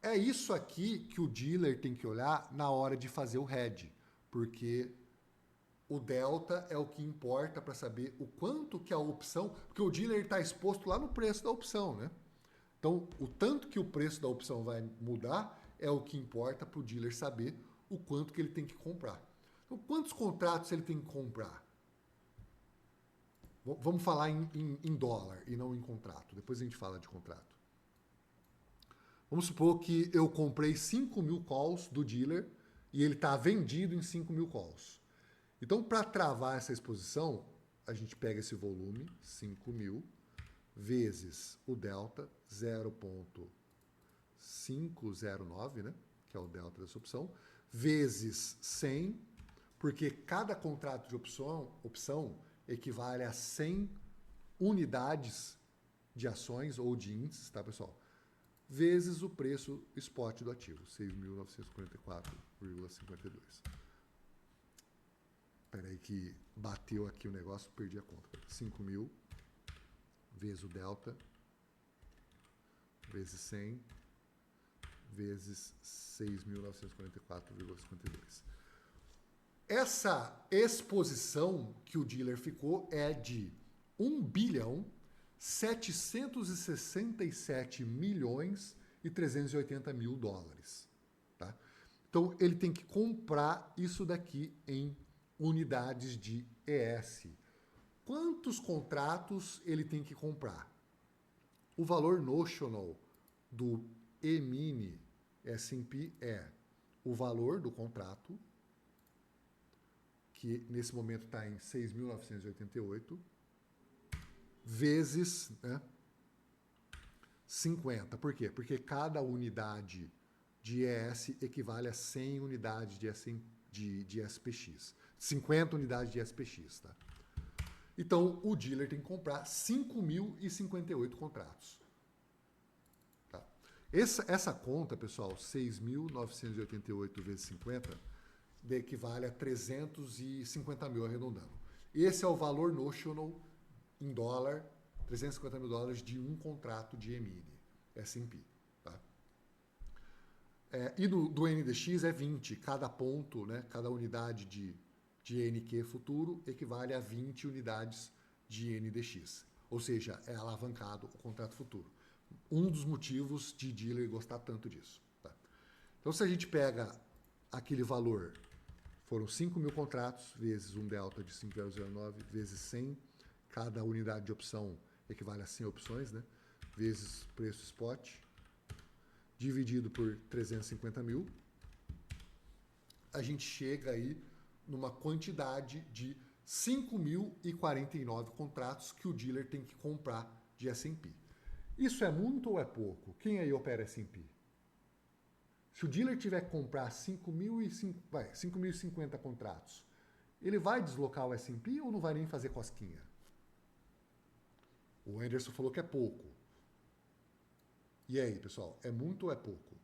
é isso aqui que o dealer tem que olhar na hora de fazer o hedge, porque o delta é o que importa para saber o quanto que a opção, porque o dealer está exposto lá no preço da opção, né? Então, o tanto que o preço da opção vai mudar é o que importa para o dealer saber o quanto que ele tem que comprar. Então, quantos contratos ele tem que comprar? Vamos falar em dólar e não em contrato. Depois a gente fala de contrato. Vamos supor que eu comprei 5.000 calls do dealer e ele está vendido em 5.000 calls. Então, para travar essa exposição, a gente pega esse volume, 5.000, vezes o delta, 0,509, né? Que é o delta dessa opção, vezes 100, porque cada contrato de opção equivale a 100 unidades de ações ou de índices, tá, pessoal? Vezes o preço spot do ativo, 6.944,52. Espera aí que bateu aqui o negócio, perdi a conta. 5.000 vezes o delta, vezes 100, vezes 6.944,52. Essa exposição que o dealer ficou é de 1.767.380.000 dólares. Tá? Então, ele tem que comprar isso daqui em unidades de ES. Quantos contratos ele tem que comprar? O valor notional do E-mini S&P é o valor do contrato, que nesse momento está em 6.988, vezes, né, 50. Por quê? Porque cada unidade de ES equivale a 100 unidades de SPX. 50 unidades de SPX, tá? Então, o dealer tem que comprar 5.058 contratos. Tá? Essa conta, pessoal, 6.988 vezes 50, equivale a 350 mil arredondando. Esse é o valor notional em dólar, 350 mil dólares de um contrato de E-mini, S&P. Tá? E do NDX é 20, cada ponto, né, cada unidade de NQ futuro equivale a 20 unidades de NDX. Ou seja, é alavancado o contrato futuro. Um dos motivos de dealer gostar tanto disso. Tá? Então, se a gente pega aquele valor, foram 5.000 contratos, vezes um delta de 5,009, vezes 100, cada unidade de opção equivale a 100 opções, né? Vezes preço spot, dividido por 350 mil, a gente chega aí numa quantidade de 5.049 contratos que o dealer tem que comprar de S&P. Isso é muito ou é pouco? Quem aí opera S&P? Se o dealer tiver que comprar 5.050 contratos, ele vai deslocar o S&P ou não vai nem fazer cosquinha? O Anderson falou que é pouco. E aí, pessoal, é muito ou é pouco?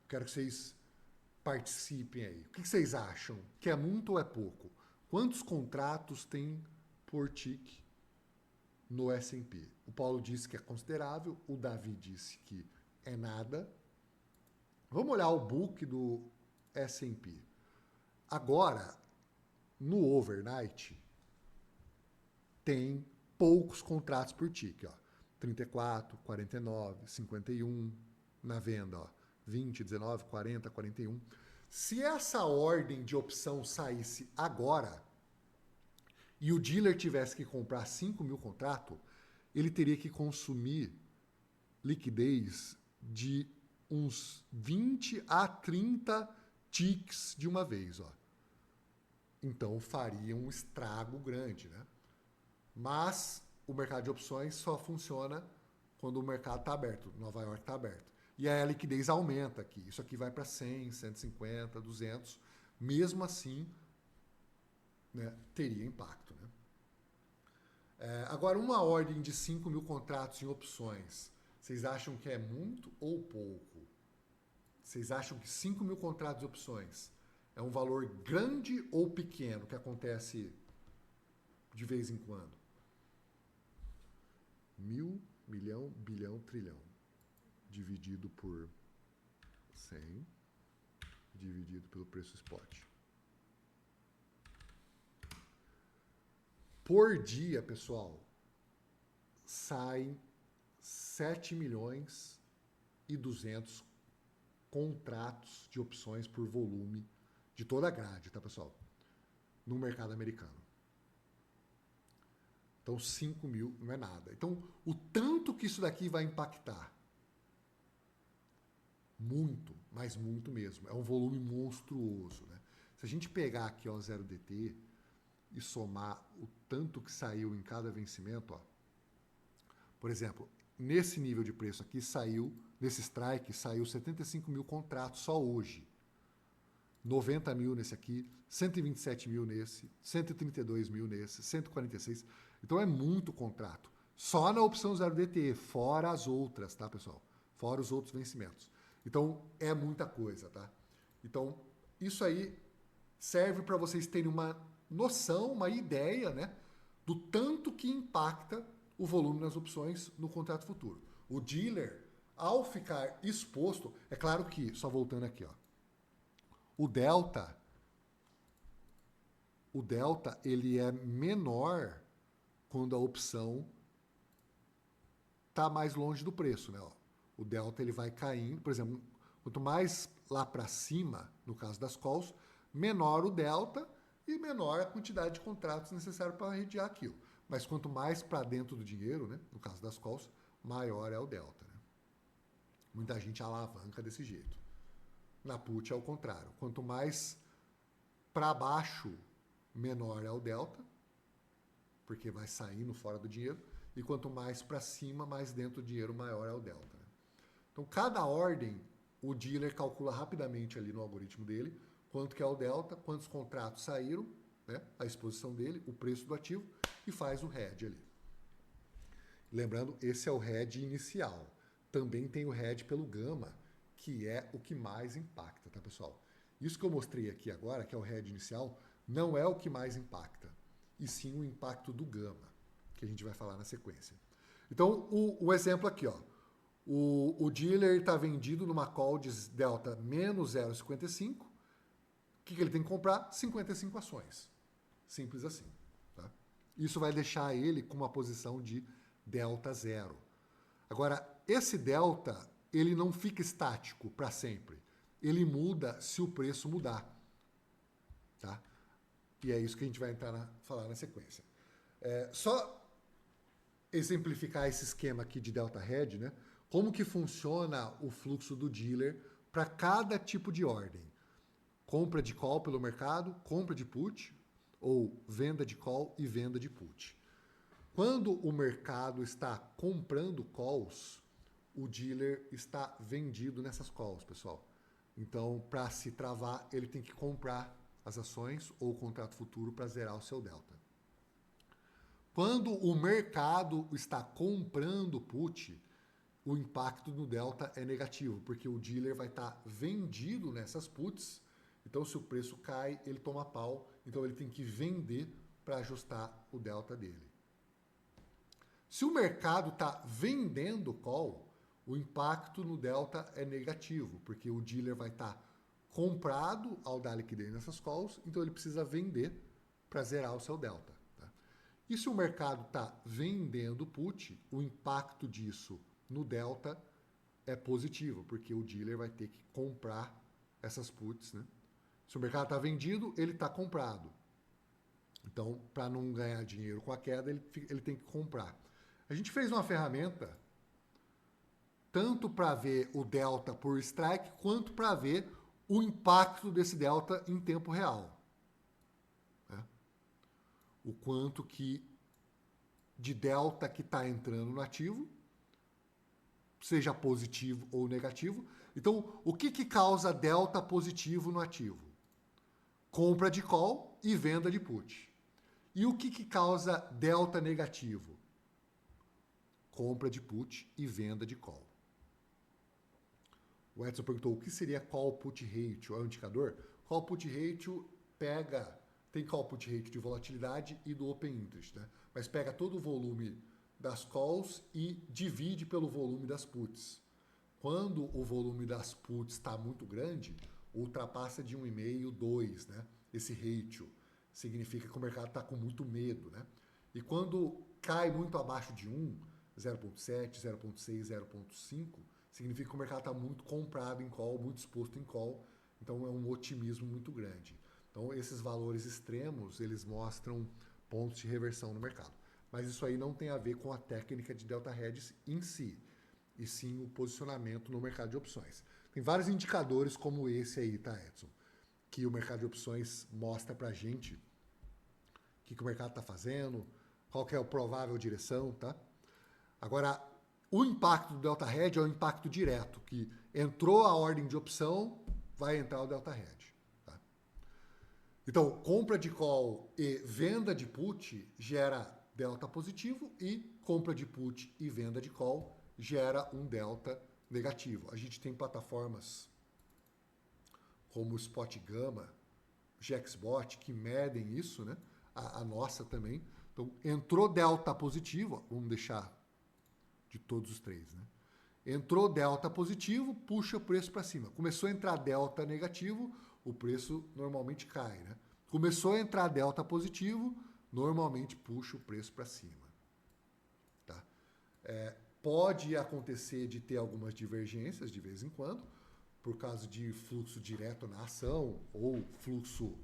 Quero que vocês participem aí. O que vocês acham? Que é muito ou é pouco? Quantos contratos tem por tick no S&P? O Paulo disse que é considerável, o Davi disse que é nada. Vamos olhar o book do S&P. Agora, no overnight, tem poucos contratos por tick, ó. 34, 49, 51 na venda, ó. 20, 19, 40, 41. Se essa ordem de opção saísse agora e o dealer tivesse que comprar 5 mil contratos, ele teria que consumir liquidez de uns 20 a 30 ticks de uma vez, ó. Então faria um estrago grande, né? Mas o mercado de opções só funciona quando o mercado está aberto, Nova York está aberto. E aí a liquidez aumenta aqui. Isso aqui vai para 100, 150, 200. Mesmo assim, né, teria impacto. Né? Agora, uma ordem de 5 mil contratos em opções, vocês acham que é muito ou pouco? Vocês acham que 5 mil contratos de opções é um valor grande ou pequeno que acontece de vez em quando? 1.000, milhão, bilhão, trilhão. Dividido por 100, dividido pelo preço spot. Por dia, pessoal, saem 7 milhões e 200 contratos de opções por volume de toda a grade, tá, pessoal? No mercado americano. Então, 5 mil não é nada. Então, o tanto que isso daqui vai impactar? Muito, mas muito mesmo. É um volume monstruoso, né? Se a gente pegar aqui, ó, 0DT e somar o tanto que saiu em cada vencimento, ó. Por exemplo, nesse nível de preço aqui saiu, nesse strike, saiu 75 mil contratos só hoje. 90 mil nesse aqui, 127 mil nesse, 132 mil nesse, 146. Então é muito contrato. Só na opção 0DT, fora as outras, tá, pessoal? Fora os outros vencimentos. Então é muita coisa, tá? Então isso aí serve para vocês terem uma noção, uma ideia, né, do tanto que impacta o volume nas opções no contrato futuro. O dealer, ao ficar exposto, é claro que, só voltando aqui, ó, o delta, ele é menor quando a opção está mais longe do preço, né? Ó. O delta ele vai caindo, por exemplo, quanto mais lá para cima, no caso das calls, menor o delta e menor a quantidade de contratos necessários para redear aquilo. Mas quanto mais para dentro do dinheiro, né, no caso das calls, maior é o delta. Né? Muita gente alavanca desse jeito. Na put é o contrário. Quanto mais para baixo, menor é o delta, porque vai saindo fora do dinheiro. E quanto mais para cima, mais dentro do dinheiro, maior é o delta. Né? Então, cada ordem, o dealer calcula rapidamente ali no algoritmo dele quanto que é o delta, quantos contratos saíram, né, a exposição dele, o preço do ativo, e faz o hedge ali. Lembrando, esse é o hedge inicial. Também tem o hedge pelo gama, que é o que mais impacta, tá, pessoal? Isso que eu mostrei aqui agora, que é o hedge inicial, não é o que mais impacta, e sim o impacto do gama, que a gente vai falar na sequência. Então, o exemplo aqui, ó, o dealer está vendido numa call de delta menos 0,55, o que ele tem que comprar? 55 ações. Simples assim. Tá? Isso vai deixar ele com uma posição de delta 0. Agora, esse delta, ele não fica estático para sempre. Ele muda se o preço mudar. Tá? E é isso que a gente vai falar na sequência. Só exemplificar esse esquema aqui de delta hedge, né? Como que funciona o fluxo do dealer para cada tipo de ordem. Compra de call pelo mercado, compra de put, ou venda de call e venda de put. Quando o mercado está comprando calls, o dealer está vendido nessas calls, pessoal. Então, para se travar, ele tem que comprar as ações ou o contrato futuro para zerar o seu delta. Quando o mercado está comprando put, o impacto no delta é negativo, porque o dealer vai estar vendido nessas puts. Então, se o preço cai, ele toma pau. Então, ele tem que vender para ajustar o delta dele. Se o mercado está vendendo call, o impacto no delta é negativo, porque o dealer vai estar comprado ao dar liquidez nessas calls, então ele precisa vender para zerar o seu delta. Tá? E se o mercado está vendendo put, o impacto disso no delta é positivo, porque o dealer vai ter que comprar essas puts, né? Se o mercado está vendido, ele está comprado. Então, para não ganhar dinheiro com a queda, ele tem que comprar. A gente fez uma ferramenta tanto para ver o delta por strike, quanto para ver o impacto desse delta em tempo real. Né? O quanto que de delta que está entrando no ativo, seja positivo ou negativo. Então, o que causa delta positivo no ativo? Compra de call e venda de put. E o que causa delta negativo? Compra de put e venda de call. O Edson perguntou o que seria call put ratio, é um indicador? Call put ratio tem call put ratio de volatilidade e do open interest, né? Mas pega todo o volume das calls e divide pelo volume das puts. Quando o volume das puts está muito grande, ultrapassa de 1,5, 2, né? Esse ratio significa que o mercado está com muito medo, né? E quando cai muito abaixo de 1, 0,7, 0,6, 0,5, significa que o mercado está muito comprado em call, muito exposto em call, então é um otimismo muito grande. Então esses valores extremos, eles mostram pontos de reversão no mercado. Mas isso aí não tem a ver com a técnica de delta hedge em si, e sim o posicionamento no mercado de opções. Tem vários indicadores como esse aí, tá, Edson? Que o mercado de opções mostra pra gente o que o mercado está fazendo, qual que é a provável direção, tá? Agora, o impacto do delta hedge é o impacto direto, que entrou a ordem de opção, vai entrar o delta hedge. Tá? Então, compra de call e venda de put gera delta positivo e compra de put e venda de call gera um delta negativo. A gente tem plataformas como o Spot Gamma, GXBot, que medem isso, né? A nossa também. Então, entrou delta positivo, vamos deixar de todos os três, né? Entrou delta positivo, puxa o preço para cima. Começou a entrar delta negativo, o preço normalmente cai, né? Começou a entrar delta positivo, normalmente puxa o preço para cima. Tá? Pode acontecer de ter algumas divergências de vez em quando, por causa de fluxo direto na ação ou fluxo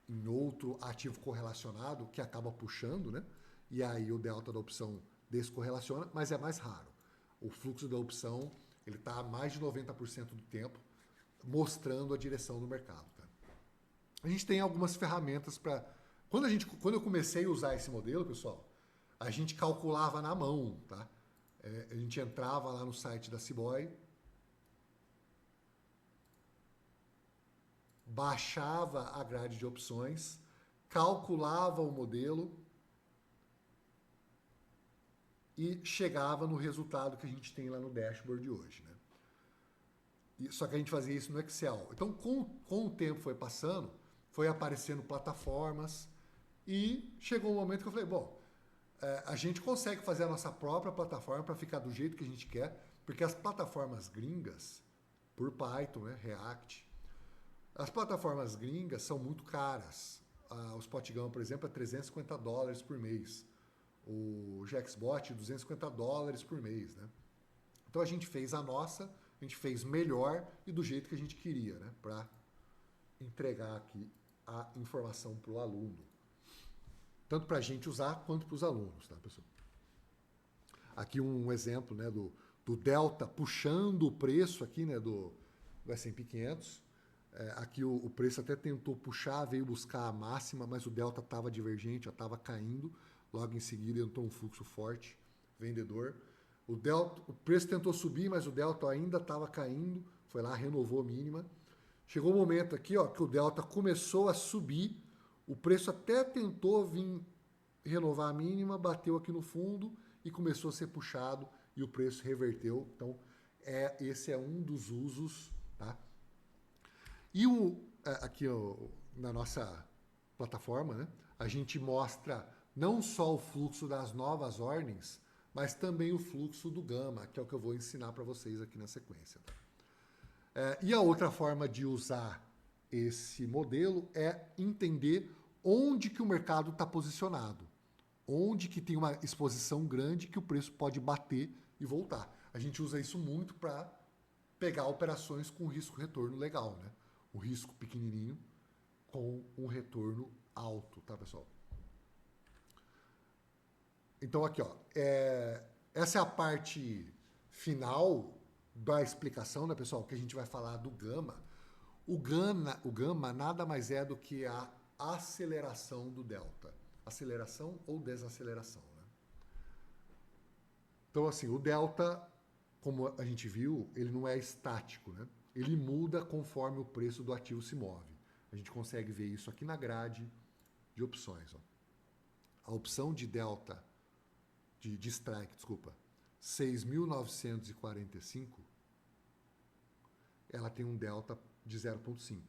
em outro ativo correlacionado que acaba puxando, né? E aí o delta da opção descorrelaciona, mas é mais raro. O fluxo da opção, ele está mais de 90% do tempo mostrando a direção do mercado. Tá? A gente tem algumas ferramentas para... Quando eu comecei a usar esse modelo, pessoal, a gente calculava na mão, tá? A gente entrava lá no site da Cboe, baixava a grade de opções, calculava o modelo e chegava no resultado que a gente tem lá no dashboard de hoje, né? Só que a gente fazia isso no Excel. Então, com o tempo foi passando, foi aparecendo plataformas e chegou um momento que eu falei, bom, a gente consegue fazer a nossa própria plataforma para ficar do jeito que a gente quer, porque as plataformas gringas, por Python, né, React, as plataformas gringas são muito caras. O Spotgam, por exemplo, é $350 por mês. O GXBot, $250 por mês, né? Então a gente fez a nossa, a gente fez melhor e do jeito que a gente queria, né? Para entregar aqui a informação para o aluno. Tanto para a gente usar quanto para os alunos, tá, pessoal? Aqui um exemplo, né, do delta puxando o preço aqui, né, do S&P 500. Aqui o preço até tentou puxar, veio buscar a máxima, mas o delta estava divergente, já estava caindo. Logo em seguida entrou um fluxo forte, vendedor. O preço tentou subir, mas o delta ainda estava caindo. Foi lá, renovou a mínima. Chegou um momento aqui, ó, que o delta começou a subir. O preço até tentou vir renovar a mínima, bateu aqui no fundo e começou a ser puxado e o preço reverteu. Então, esse é um dos usos, tá? E aqui na nossa plataforma, né, a gente mostra não só o fluxo das novas ordens, mas também o fluxo do Gama, que é o que eu vou ensinar para vocês aqui na sequência. Tá? E a outra forma de usar esse modelo é entender onde que o mercado está posicionado. onde que tem uma exposição grande que o preço pode bater e voltar. A gente usa isso muito para pegar operações com risco-retorno legal, né? O risco pequenininho com um retorno alto, tá, pessoal? Então, aqui, ó, essa é a parte final da explicação, né, pessoal, que a gente vai falar do gama. O gama nada mais é do que a aceleração do delta. Aceleração ou desaceleração, né? Então, assim, o delta, como a gente viu, ele não é estático, né? Ele muda conforme o preço do ativo se move. A gente consegue ver isso aqui na grade de opções, ó. A opção de delta, de strike, desculpa, 6.945, ela tem um delta de 0,5.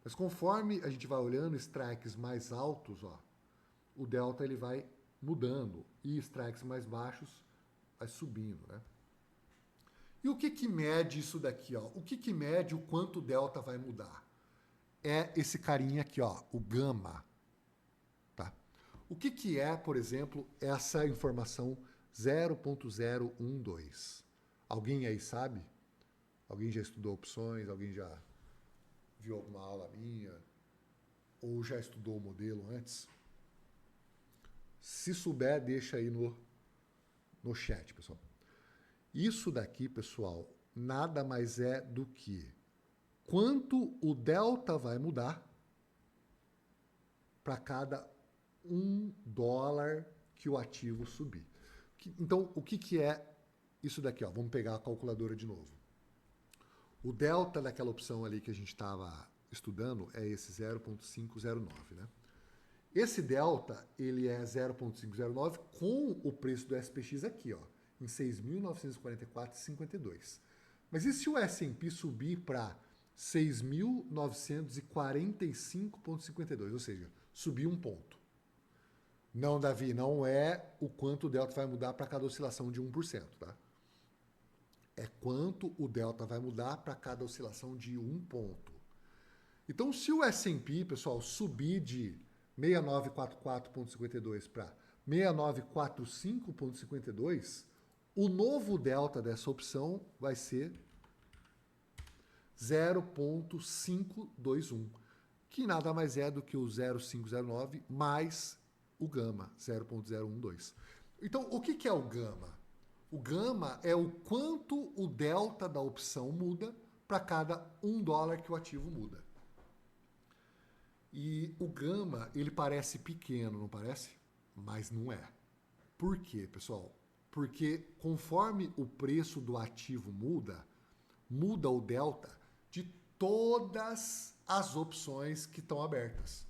Mas conforme a gente vai olhando strikes mais altos, ó, o delta ele vai mudando e strikes mais baixos vai subindo, né? E o que que mede isso daqui, ó? O que que mede o quanto o delta vai mudar? É esse carinha aqui, ó, o gama, tá? O que que é, por exemplo, essa informação 0.012? Alguém aí sabe? Alguém já estudou opções? Alguém já viu alguma aula minha? Ou já estudou o modelo antes? Se souber, deixa aí no chat, pessoal. Isso daqui, pessoal, nada mais é do que quanto o delta vai mudar para cada $1 que o ativo subir. Então, o que que é isso daqui? Ó? Vamos pegar a calculadora de novo. O delta daquela opção ali que a gente estava estudando é esse 0,509, né? Esse delta, ele é 0,509 com o preço do SPX aqui, ó, em 6.944,52. Mas e se o S&P subir para 6.945,52, ou seja, subir um ponto? Não, Davi, não é o quanto o delta vai mudar para cada oscilação de 1%, tá? É quanto o delta vai mudar para cada oscilação de 1 ponto. Então, se o S&P, pessoal, subir de 6944,52 para 6945,52, o novo delta dessa opção vai ser 0,521, que nada mais é do que o 0,509 mais o gama, 0,012. Então, o que é o gama? O gama é o quanto o delta da opção muda para cada $1 que o ativo muda. E o gama, ele parece pequeno, não parece? Mas não é. Por quê, pessoal? Porque conforme o preço do ativo muda, muda o delta de todas as opções que estão abertas.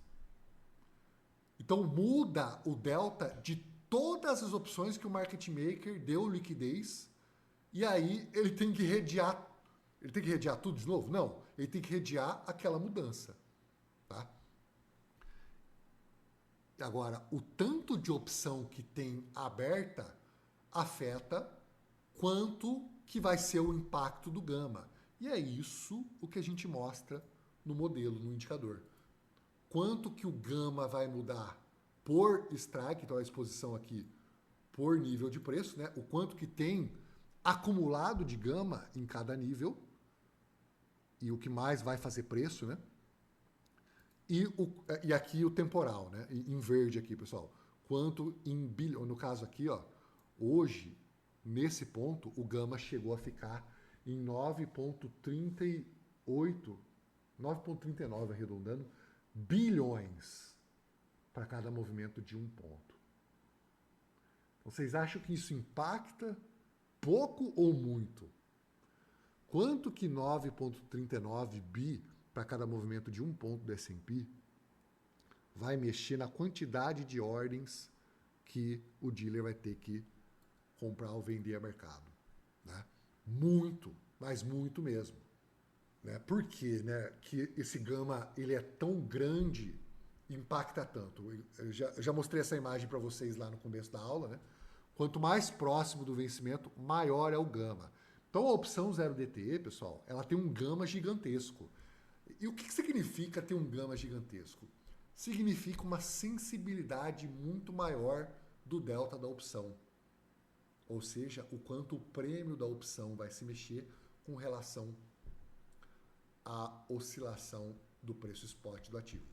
Então muda o delta de todas as opções que o market maker deu liquidez, e aí ele tem que redear. Ele tem que redear tudo de novo? Não. Ele tem que redear aquela mudança. Tá? Agora, o tanto de opção que tem aberta afeta quanto que vai ser o impacto do gama. E é isso o que a gente mostra no modelo, no indicador. Quanto que o gama vai mudar por strike, então a exposição aqui por nível de preço, né? O quanto que tem acumulado de gama em cada nível e o que mais vai fazer preço, né? E aqui o temporal, né? Em verde aqui, pessoal. Quanto em bilhão, no caso aqui, ó, hoje, nesse ponto, o gama chegou a ficar em 9,38, 9,39 arredondando, bilhões para cada movimento de um ponto. Vocês acham que isso impacta pouco ou muito? Quanto que 9,39 bi para cada movimento de um ponto do S&P vai mexer na quantidade de ordens que o dealer vai ter que comprar ou vender a mercado? Né? Muito, mas muito mesmo. Né? Por quê, né, que esse gama ele é tão grande e impacta tanto? Eu já mostrei essa imagem para vocês lá no começo da aula. Né? Quanto mais próximo do vencimento, maior é o gama. Então a opção 0DTE, pessoal, ela tem um gama gigantesco. E o que significa ter um gama gigantesco? Significa uma sensibilidade muito maior do delta da opção. Ou seja, o quanto o prêmio da opção vai se mexer com relação à oscilação do preço spot do ativo.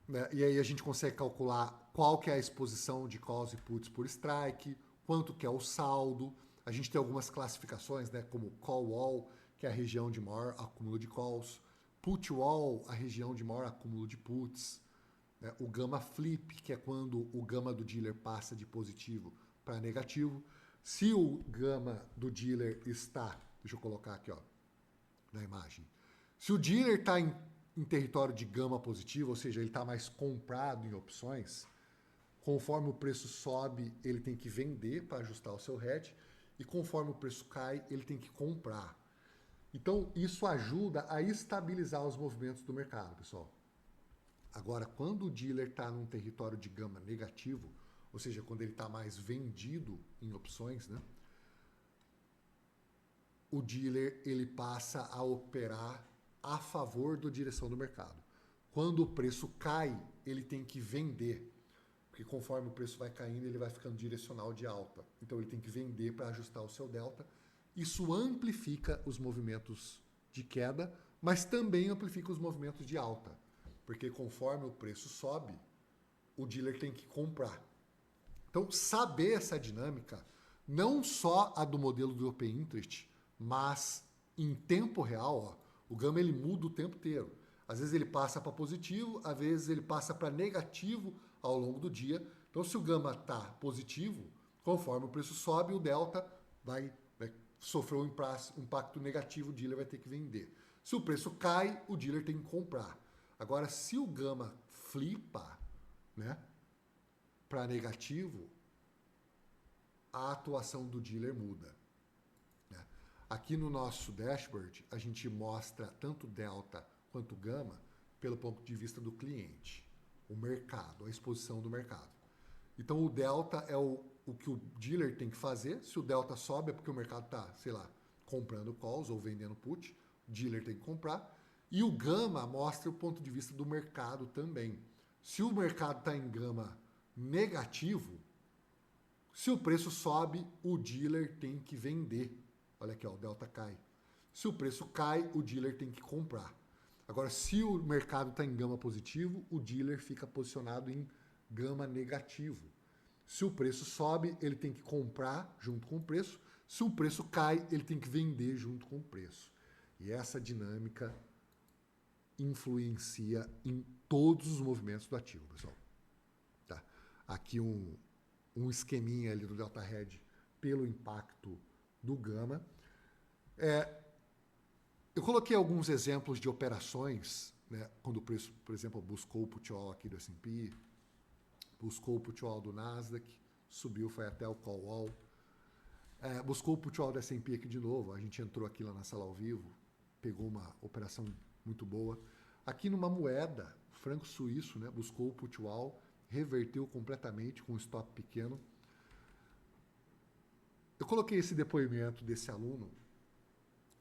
Né? E aí a gente consegue calcular qual que é a exposição de calls e puts por strike, quanto que é o saldo. A gente tem algumas classificações, né, como call wall, que é a região de maior acúmulo de calls, put wall, a região de maior acúmulo de puts, né, o gamma flip, que é quando o gama do dealer passa de positivo para negativo. Se o gama do dealer está, deixa eu colocar aqui, ó, na imagem, se o dealer está em território de gama positivo, ou seja, ele está mais comprado em opções, conforme o preço sobe, ele tem que vender para ajustar o seu hedge, e conforme o preço cai, ele tem que comprar. Então, isso ajuda a estabilizar os movimentos do mercado, pessoal. Agora, quando o dealer está num território de gama negativo, ou seja, quando ele está mais vendido em opções, né, o dealer ele passa a operar a favor da direção do mercado. Quando o preço cai, ele tem que vender, porque conforme o preço vai caindo, ele vai ficando direcional de alta. Então ele tem que vender para ajustar o seu delta. Isso amplifica os movimentos de queda, mas também amplifica os movimentos de alta, porque conforme o preço sobe, o dealer tem que comprar. Então, saber essa dinâmica, não só a do modelo do Open Interest, mas em tempo real, ó, o gama ele muda o tempo inteiro. Às vezes ele passa para positivo, às vezes ele passa para negativo ao longo do dia. Então, se o gama está positivo, conforme o preço sobe, o delta vai sofrer um impacto negativo, o dealer vai ter que vender. Se o preço cai, o dealer tem que comprar. Agora, se o gama flipa, né, para negativo, a atuação do dealer muda. Né? Aqui no nosso dashboard, a gente mostra tanto delta quanto gama pelo ponto de vista do cliente, o mercado, a exposição do mercado. Então, o delta é o que o dealer tem que fazer. Se o delta sobe, é porque o mercado está, sei lá, comprando calls ou vendendo put, o dealer tem que comprar. E o gama mostra o ponto de vista do mercado também. Se o mercado está em gama negativo, se o preço sobe, o dealer tem que vender. Olha aqui, ó, o delta cai. Se o preço cai, o dealer tem que comprar. Agora, se o mercado está em gama positivo, o dealer fica posicionado em gama negativo. Se o preço sobe, ele tem que comprar junto com o preço. Se o preço cai, ele tem que vender junto com o preço. E essa dinâmica influencia em todos os movimentos do ativo, pessoal. Tá? Aqui um esqueminha ali do delta hedge pelo impacto do gama. Eu coloquei alguns exemplos de operações, né, quando o preço, por exemplo, buscou o put wall aqui do S&P, buscou o put wall do Nasdaq, subiu, foi até o call wall, buscou o put wall do S&P aqui de novo, a gente entrou aqui lá na sala ao vivo, pegou uma operação muito boa. Aqui numa moeda, franco suíço, né, buscou o put wall, reverteu completamente com um stop pequeno. Eu coloquei esse depoimento desse aluno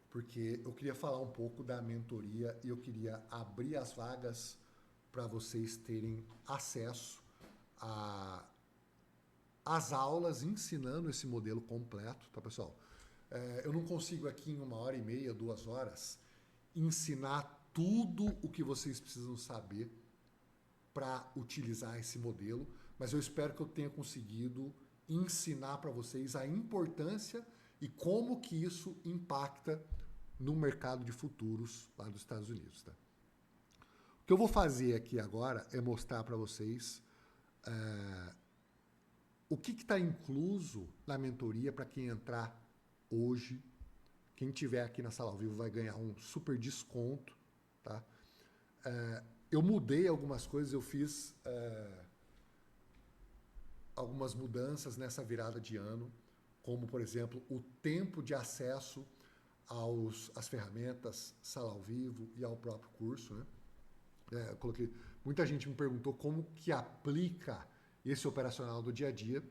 porque eu queria falar um pouco da mentoria e eu queria abrir as vagas para vocês terem acesso às aulas ensinando esse modelo completo, tá, pessoal? Eu não consigo aqui em 1h30, 2 horas, ensinar tudo o que vocês precisam saber para utilizar esse modelo, mas eu espero que eu tenha conseguido ensinar para vocês a importância e como que isso impacta no mercado de futuros lá dos Estados Unidos. Tá? O que eu vou fazer aqui agora é mostrar para vocês o que está incluso na mentoria para quem entrar hoje. Quem tiver aqui na sala ao vivo vai ganhar um super desconto. Tá? Eu mudei algumas coisas, eu fiz algumas mudanças nessa virada de ano, como, por exemplo, o tempo de acesso às ferramentas, sala ao vivo e ao próprio curso. Né? Eu coloquei, muita gente me perguntou como que aplica esse operacional do dia a dia.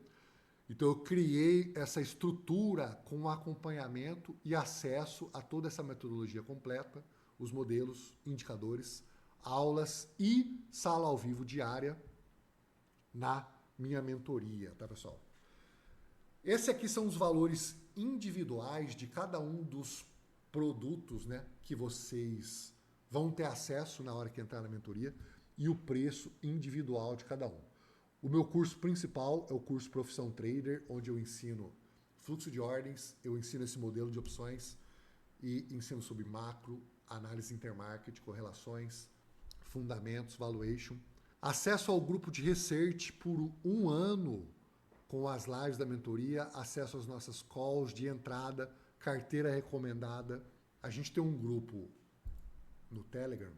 Então, eu criei essa estrutura com acompanhamento e acesso a toda essa metodologia completa, os modelos, indicadores, aulas e sala ao vivo diária na minha mentoria, tá, pessoal? Esse aqui são os valores individuais de cada um dos produtos, né, que vocês vão ter acesso na hora que entrar na mentoria e o preço individual de cada um. O meu curso principal é o curso Profissão Trader, onde eu ensino fluxo de ordens, eu ensino esse modelo de opções e ensino sobre macro, análise intermarket, correlações, fundamentos, valuation. Acesso ao grupo de research por 1 ano com as lives da mentoria, acesso às nossas calls de entrada, carteira recomendada. A gente tem um grupo no Telegram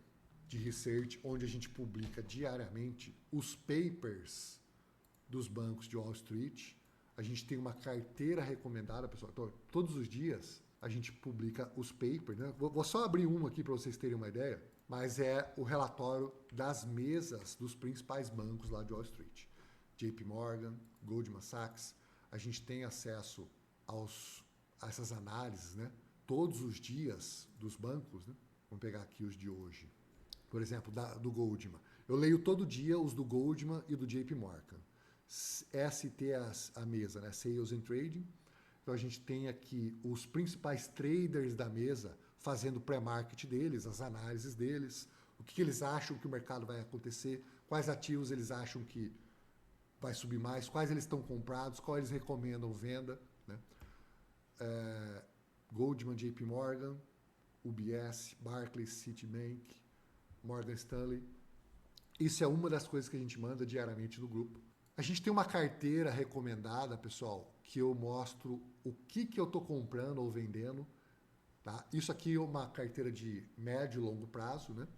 de research, onde a gente publica diariamente os papers dos bancos de Wall Street. A gente tem uma carteira recomendada, pessoal. Então, todos os dias a gente publica os papers, né? Vou só abrir um aqui para vocês terem uma ideia, mas é o relatório das mesas dos principais bancos lá de Wall Street. JP Morgan, Goldman Sachs. A gente tem acesso a essas análises, né? Todos os dias dos bancos, né? Vamos pegar aqui os de hoje. Por exemplo, do Goldman. Eu leio todo dia os do Goldman e do JP Morgan. ST a mesa, né? Sales and Trading. Então a gente tem aqui os principais traders da mesa fazendo o pré-market deles, as análises deles, o que eles acham que o mercado vai acontecer, quais ativos eles acham que vai subir mais, quais eles estão comprados, quais eles recomendam venda, né? Goldman, JP Morgan, UBS, Barclays, Citibank, Morgan Stanley. Isso é uma das coisas que a gente manda diariamente no grupo. A gente tem uma carteira recomendada, pessoal, que eu mostro o que eu estou comprando ou vendendo. Tá? Isso aqui é uma carteira de médio e longo prazo, né?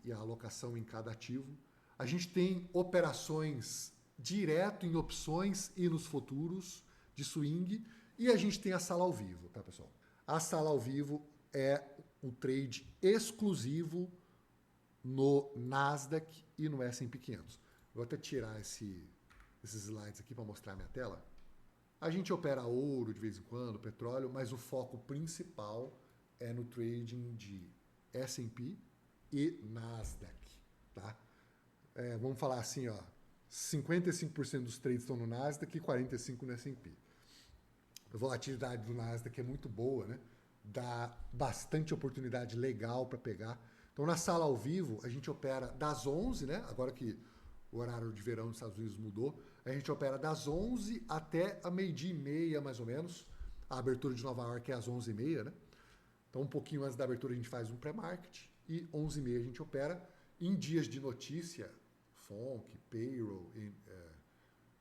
E a alocação em cada ativo. A gente tem operações direto em opções e nos futuros de swing. E a gente tem a sala ao vivo, tá, pessoal? A sala ao vivo é um trade exclusivo no Nasdaq e no S&P 500. Vou até tirar esses slides aqui para mostrar a minha tela. A gente opera ouro de vez em quando, petróleo, mas o foco principal é no trading de S&P e Nasdaq, tá? Vamos falar assim, ó, 55% dos trades estão no Nasdaq e 45% no S&P. A volatilidade do Nasdaq é muito boa, né? Dá bastante oportunidade legal para pegar. Então, na sala ao vivo, a gente opera das 11, né? Agora que o horário de verão nos Estados Unidos mudou, a gente opera das 11 até a meio-dia e meia, mais ou menos. A abertura de Nova York é às 11h30, né? Então, um pouquinho antes da abertura, a gente faz um pré-market e 11h30 a gente opera. Em dias de notícia, FONC, Payroll,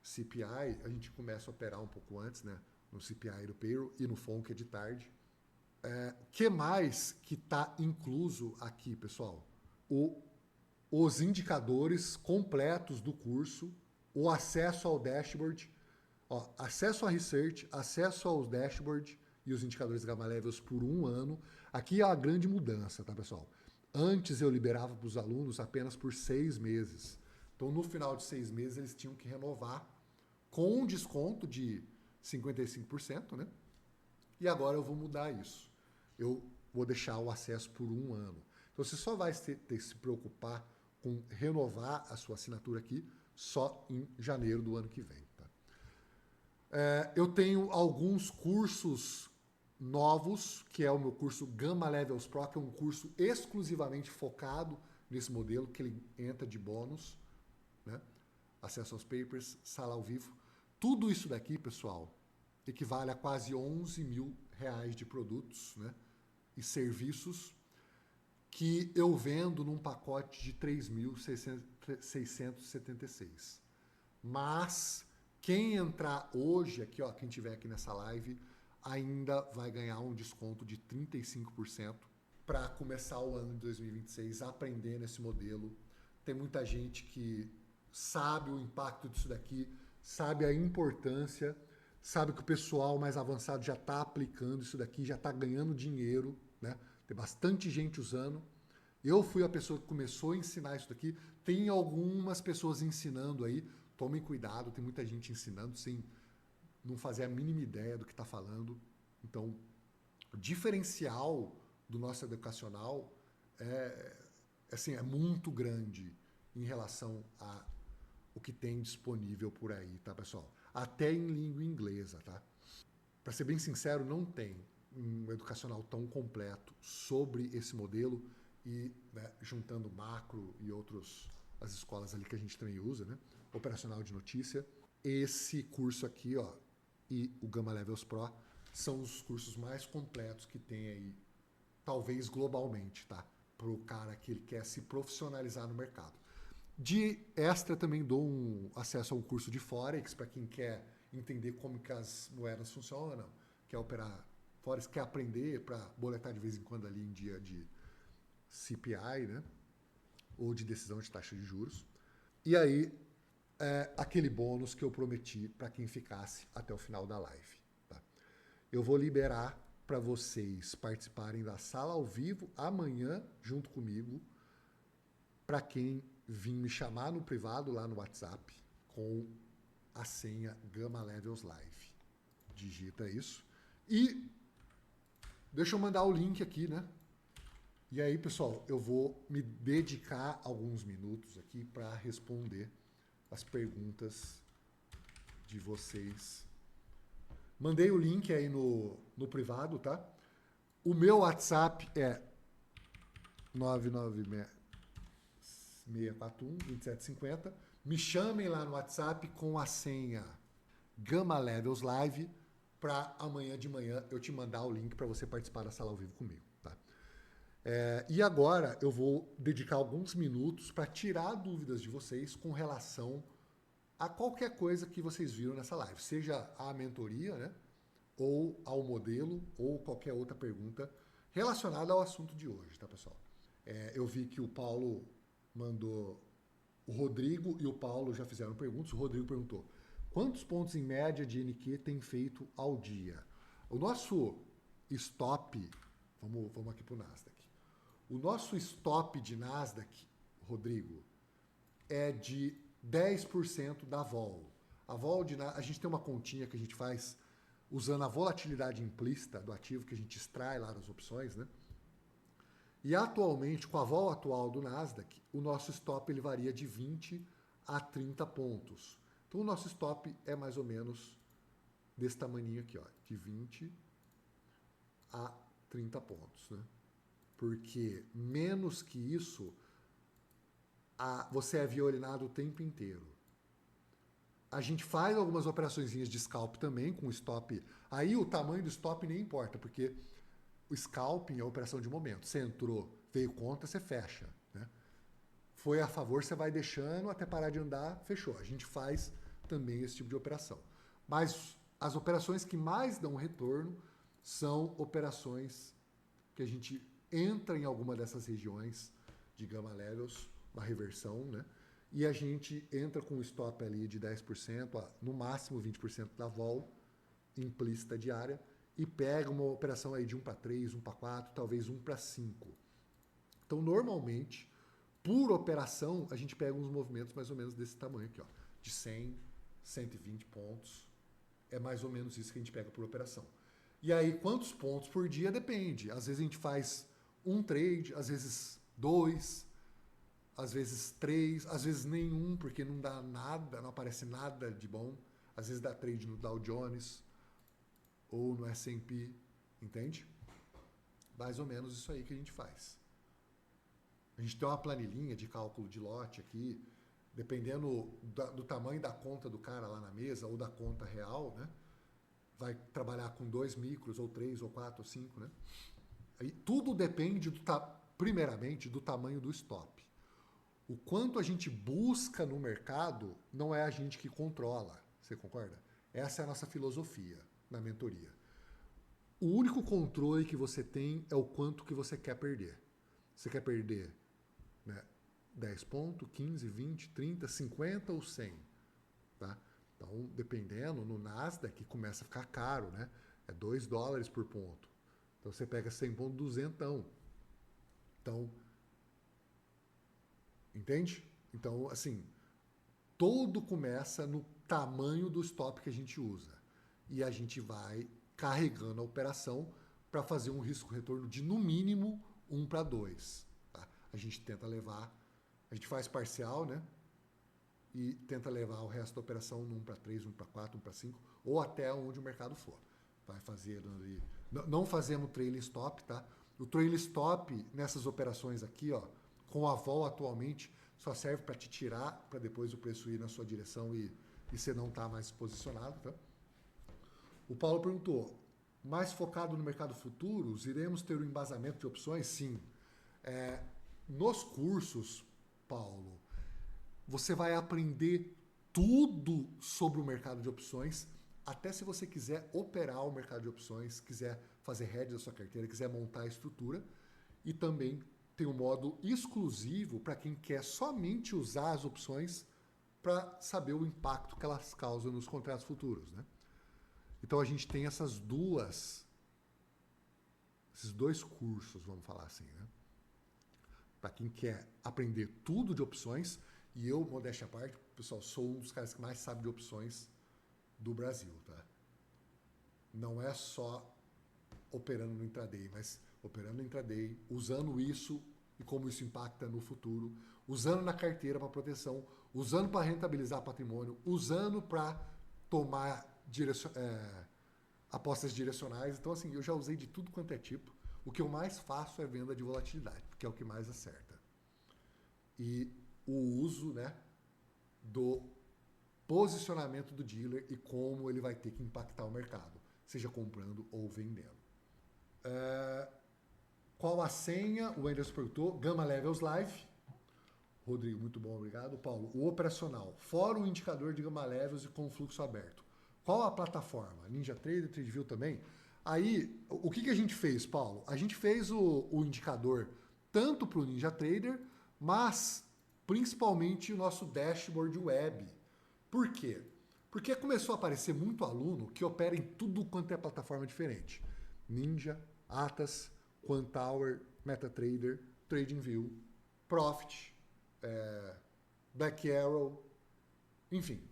CPI, a gente começa a operar um pouco antes, né? No CPI e no Payroll e no FONC é de tarde. Que mais que está incluso aqui, pessoal? Os indicadores completos do curso, o acesso ao dashboard, acesso à research, acesso aos dashboard e os indicadores Gamma Levels por 1 ano. Aqui é a grande mudança, tá, pessoal? Antes eu liberava para os alunos apenas por 6 meses. Então, no final de 6 meses, eles tinham que renovar com um desconto de 55%, né? E agora eu vou mudar isso. Eu vou deixar o acesso por 1 ano. Então, você só vai ter que se preocupar com renovar a sua assinatura aqui só em janeiro do ano que vem. Tá? Eu tenho alguns cursos novos, que é o meu curso Gamma Levels Pro, que é um curso exclusivamente focado nesse modelo, que ele entra de bônus, né? Acesso aos papers, sala ao vivo. Tudo isso daqui, pessoal, equivale a quase R$11 mil de produtos, né? E serviços que eu vendo num pacote de 3.676. Mas quem entrar hoje aqui, ó, quem tiver aqui nessa live, ainda vai ganhar um desconto de 35% para começar o ano de 2026 aprendendo esse modelo. Tem muita gente que sabe o impacto disso daqui, sabe a importância, sabe que o pessoal mais avançado já está aplicando isso daqui, já está ganhando dinheiro, né? Tem bastante gente usando. Eu fui a pessoa que começou a ensinar isso daqui. Tem algumas pessoas ensinando aí. Tomem cuidado, tem muita gente ensinando sem não fazer a mínima ideia do que está falando. Então, o diferencial do nosso educacional é muito grande em relação o que tem disponível por aí, tá, pessoal? Até em língua inglesa, tá? Para ser bem sincero, não tem um educacional tão completo sobre esse modelo e, né, juntando macro e as escolas ali que a gente também usa, né? Operacional de notícia. Esse curso aqui, ó, e o Gamma Levels Pro são os cursos mais completos que tem aí, talvez globalmente, tá? Para o cara que ele quer se profissionalizar no mercado. De extra, também dou acesso a um curso de Forex para quem quer entender como que as moedas funcionam, quer operar Forex, quer aprender para boletar de vez em quando ali em dia de CPI, né? Ou de decisão de taxa de juros. E aí, aquele bônus que eu prometi para quem ficasse até o final da live. Tá? Eu vou liberar para vocês participarem da sala ao vivo amanhã, junto comigo, para quem vir me chamar no privado lá no WhatsApp com a senha Gamma Levels Live. Digita isso. E deixa eu mandar o link aqui, né? E aí, pessoal, eu vou me dedicar alguns minutos aqui para responder as perguntas de vocês. Mandei o link aí no privado, tá? O meu WhatsApp é 99641-2750. Me chamem lá no WhatsApp com a senha Gamma Levels Live para amanhã de manhã eu te mandar o link para você participar da sala ao vivo comigo, tá? E agora eu vou dedicar alguns minutos para tirar dúvidas de vocês com relação a qualquer coisa que vocês viram nessa live, seja a mentoria, né, ou ao modelo, ou qualquer outra pergunta relacionada ao assunto de hoje, tá, pessoal? Eu vi que o Paulo mandou, o Rodrigo e o Paulo já fizeram perguntas. O Rodrigo perguntou: quantos pontos em média de NQ tem feito ao dia? O nosso stop, vamos aqui para o Nasdaq. O nosso stop de Nasdaq, Rodrigo, é de 10% da vol. A vol a gente tem uma continha que a gente faz usando a volatilidade implícita do ativo que a gente extrai lá das opções, né? E atualmente, com a vol atual do Nasdaq, o nosso stop ele varia de 20 a 30 pontos. Então o nosso stop é mais ou menos desse tamaninho aqui, ó, de 20 a 30 pontos, né? Porque menos que isso, você é violinado o tempo inteiro. A gente faz algumas operaçõezinhas de scalp também com stop. Aí o tamanho do stop nem importa, porque o scalping é a operação de momento. Você entrou, veio contra, você fecha, né? Foi a favor, você vai deixando até parar de andar, fechou. A gente faz também esse tipo de operação. Mas as operações que mais dão retorno são operações que a gente entra em alguma dessas regiões de gamma levels, uma reversão, né? E a gente entra com um stop ali de 10%, no máximo 20% da vol implícita diária, e pega uma operação aí de 1 para 3, 1 para 4, talvez 1 para 5. Então, normalmente, por operação, a gente pega uns movimentos mais ou menos desse tamanho aqui, ó, de 100, 120 pontos. É mais ou menos isso que a gente pega por operação. E aí, quantos pontos por dia? Depende. Às vezes a gente faz um trade, às vezes 2, às vezes 3, às vezes nenhum, porque não dá nada, não aparece nada de bom. Às vezes dá trade no Dow Jones ou no S&P, entende? Mais ou menos isso aí que a gente faz. A gente tem uma planilhinha de cálculo de lote aqui, dependendo do tamanho da conta do cara lá na mesa ou da conta real, né? Vai trabalhar com 2 micros, ou 3, ou 4, ou 5, né? Aí tudo depende, primeiramente, do tamanho do stop. O quanto a gente busca no mercado não é a gente que controla, você concorda? Essa é a nossa filosofia na mentoria. O único controle que você tem é o quanto que você quer perder. Você quer perder, né, 10 pontos, 15, 20, 30, 50 ou 100, tá? Então, dependendo, no Nasdaq começa a ficar caro, né? É $2 por ponto. Então, você pega 100 pontos, 200. Então, entende? Então, assim, todo começa no tamanho do stop que a gente usa. E a gente vai carregando a operação para fazer um risco-retorno de, no mínimo, 1 para 2. Tá? A gente tenta levar, a gente faz parcial, né? e tenta levar o resto da operação no 1 para 3, 1 para 4, 1 para 5, ou até onde o mercado for. Vai fazer ali. Não fazemos trailing stop, tá? O trailing stop nessas operações aqui, ó, com a vol atualmente, só serve para te tirar, para depois o preço ir na sua direção e você não tá mais posicionado, tá? O Paulo perguntou, mais focado no mercado futuros, iremos ter um embasamento de opções? Sim. Nos cursos, Paulo, você vai aprender tudo sobre o mercado de opções, até se você quiser operar o mercado de opções, quiser fazer hedge da sua carteira, quiser montar a estrutura, e também tem um modo exclusivo para quem quer somente usar as opções para saber o impacto que elas causam nos contratos futuros, né? Então a gente tem esses dois cursos, vamos falar assim, né? Para quem quer aprender tudo de opções, e eu, modéstia à parte, pessoal, sou um dos caras que mais sabe de opções do Brasil, tá? Não é só operando no intraday, mas operando no intraday, usando isso e como isso impacta no futuro, usando na carteira para proteção, usando para rentabilizar patrimônio, usando para tomar apostas direcionais. Então, assim, eu já usei de tudo quanto é tipo. O que eu mais faço é venda de volatilidade, porque é o que mais acerta. E o uso, né, do posicionamento do dealer e como ele vai ter que impactar o mercado, seja comprando ou vendendo. Qual a senha? O Anderson perguntou. Gama Levels Live. Rodrigo, muito bom, obrigado. Paulo, o operacional. Fora o indicador de Gama Levels e com fluxo aberto. Qual a plataforma? NinjaTrader, TradeView também? Aí, o que a gente fez, Paulo? A gente fez o indicador tanto para o NinjaTrader, mas principalmente o nosso dashboard web. Por quê? Porque começou a aparecer muito aluno que opera em tudo quanto é plataforma diferente. Ninja, Atas, Quantower, MetaTrader, TradingView, Profit, Black Arrow, enfim,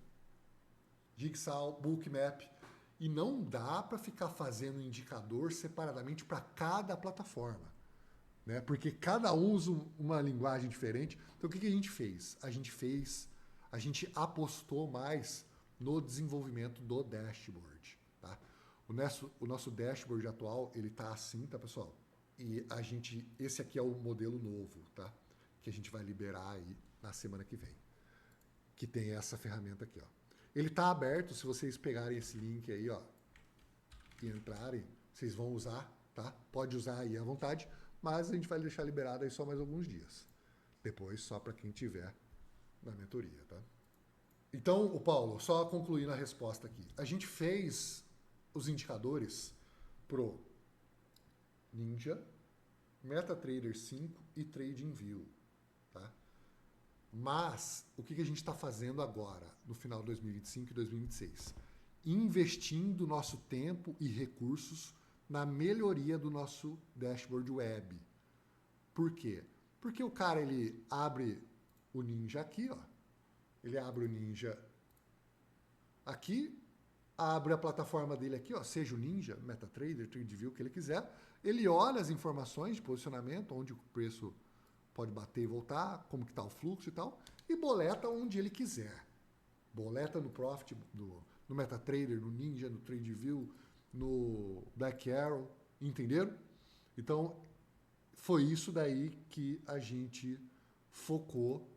Jigsaw, Bookmap. E não dá para ficar fazendo indicador separadamente para cada plataforma, né? Porque cada um usa uma linguagem diferente. Então o que a gente fez? A gente apostou mais no desenvolvimento do dashboard, tá? O nosso dashboard atual, ele tá assim, tá, pessoal? E esse aqui é o modelo novo, tá? Que a gente vai liberar aí na semana que vem. Que tem essa ferramenta aqui, ó. Ele tá aberto, se vocês pegarem esse link aí, ó, e entrarem, vocês vão usar, tá? Pode usar aí à vontade, mas a gente vai deixar liberado aí só mais alguns dias. Depois, só para quem tiver na mentoria, tá? Então, o Paulo, só concluindo a resposta aqui. A gente fez os indicadores pro Ninja, MetaTrader 5 e TradingView, tá? Mas, o que a gente está fazendo agora, no final de 2025 e 2026? Investindo nosso tempo e recursos na melhoria do nosso dashboard web. Por quê? Porque o cara, ele abre o Ninja aqui, ó. Ele abre o Ninja aqui, abre a plataforma dele aqui, ó, seja o Ninja, MetaTrader, TradingView, o que ele quiser. Ele olha as informações de posicionamento, onde o preço pode bater e voltar, como que está o fluxo e tal, e boleta onde ele quiser. Boleta no Profit, no MetaTrader, no Ninja, no TradingView, no Black Arrow, entenderam? Então, foi isso daí que a gente focou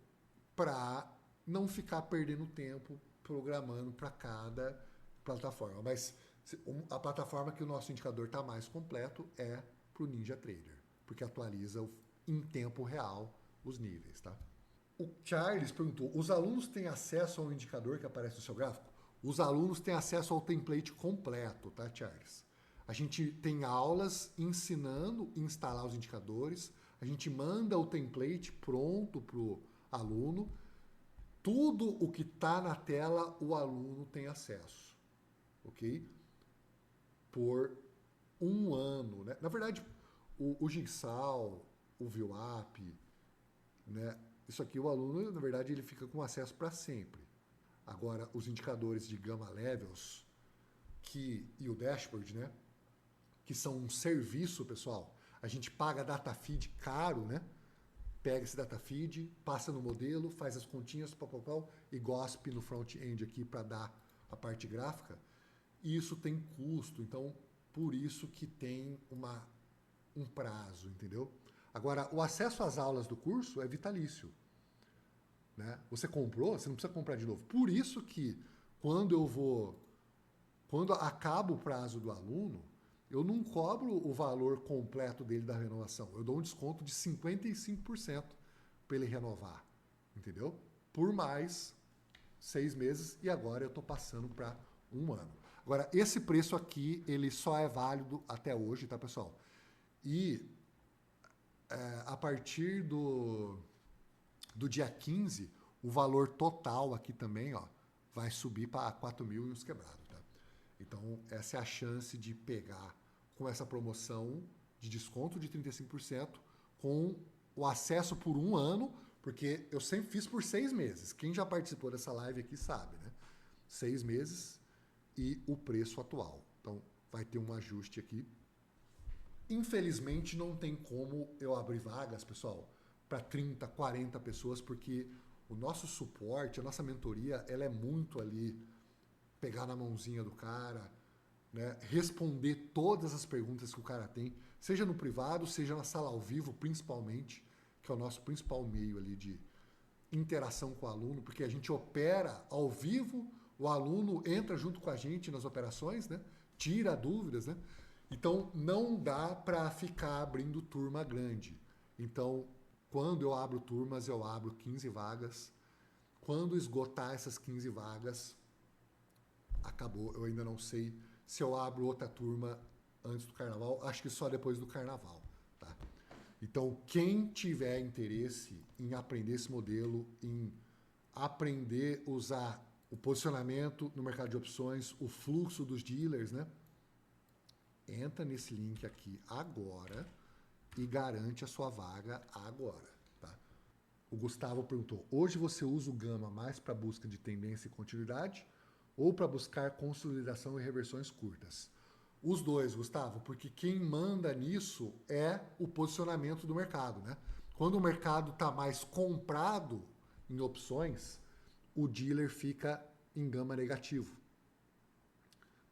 para não ficar perdendo tempo programando para cada plataforma. Mas a plataforma que o nosso indicador está mais completo é para o NinjaTrader, porque atualiza em tempo real os níveis, tá? O Charles perguntou, os alunos têm acesso ao indicador que aparece no seu gráfico? Os alunos têm acesso ao template completo, tá, Charles? A gente tem aulas ensinando a instalar os indicadores, a gente manda o template pronto para o aluno, tudo o que está na tela o aluno tem acesso, ok? Por um ano, né? Na verdade, o Jigsaw, o VWAP, né? Isso aqui o aluno, na verdade, ele fica com acesso para sempre. Agora, os indicadores de Gamma Levels e o dashboard, né? Que são um serviço, pessoal. A gente paga data feed caro, né? pega esse data feed, passa no modelo, faz as continhas, papapau, e gospe no front-end aqui para dar a parte gráfica. E isso tem custo, então por isso que tem um prazo, entendeu? Agora, o acesso às aulas do curso é vitalício. Né? Você comprou, você não precisa comprar de novo. Por isso que quando acaba o prazo do aluno, eu não cobro o valor completo dele da renovação. Eu dou um desconto de 55% para ele renovar, entendeu? Por mais 6 meses e agora eu estou passando para 1 ano. Agora, esse preço aqui, ele só é válido até hoje, tá, pessoal? E a partir do dia 15, o valor total aqui também, ó, vai subir para 4 mil e uns quebrados, tá? Então, essa é a chance de pegar com essa promoção de desconto de 35%, com o acesso por 1 ano, porque eu sempre fiz por 6 meses. Quem já participou dessa live aqui sabe, né? 6 meses e o preço atual. Então, vai ter um ajuste aqui. Infelizmente, não tem como eu abrir vagas, pessoal, para 30, 40 pessoas, porque o nosso suporte, a nossa mentoria, ela é muito ali pegar na mãozinha do cara, né, responder todas as perguntas que o cara tem, seja no privado, seja na sala ao vivo, principalmente, que é o nosso principal meio ali de interação com o aluno, porque a gente opera ao vivo, o aluno entra junto com a gente nas operações, né, tira dúvidas, né? Então, não dá para ficar abrindo turma grande. Então, quando eu abro turmas, eu abro 15 vagas. Quando esgotar essas 15 vagas, acabou. Eu ainda não sei se eu abro outra turma antes do carnaval. Acho que só depois do carnaval, tá? Então, quem tiver interesse em aprender esse modelo, em aprender a usar o posicionamento no mercado de opções, o fluxo dos dealers, né? Entra nesse link aqui agora e garante a sua vaga agora, tá? O Gustavo perguntou, hoje você usa o Gama mais para busca de tendência e continuidade ou para buscar consolidação e reversões curtas? Os dois, Gustavo, porque quem manda nisso é o posicionamento do mercado, né? Quando o mercado está mais comprado em opções, o dealer fica em gama negativo.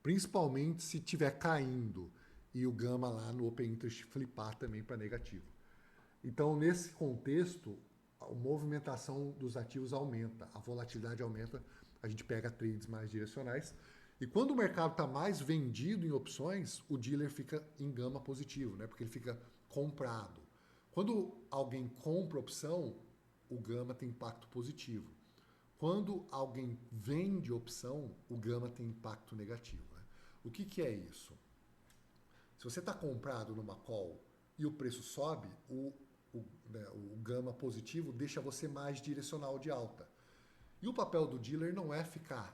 Principalmente se estiver caindo e o gama lá no Open Interest flipar também para negativo. Então, nesse contexto, a movimentação dos ativos aumenta, a volatilidade aumenta, a gente pega trades mais direcionais. E quando o mercado está mais vendido em opções, o dealer fica em gama positivo, né? Porque ele fica comprado. Quando alguém compra opção, o gama tem impacto positivo. Quando alguém vende opção, o gama tem impacto negativo. Né? O que é isso? Se você está comprado numa call e o preço sobe, o gama positivo deixa você mais direcional de alta. E o papel do dealer não é ficar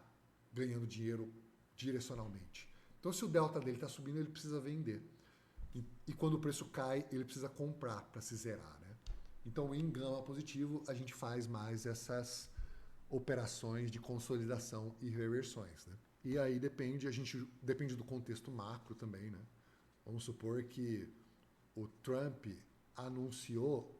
ganhando dinheiro direcionalmente. Então, se o delta dele está subindo, ele precisa vender. E quando o preço cai, ele precisa comprar para se zerar. Né? Então, em gama positivo, a gente faz mais essas operações de consolidação e reversões, né? E aí depende do contexto macro também, né? Vamos supor que o Trump anunciou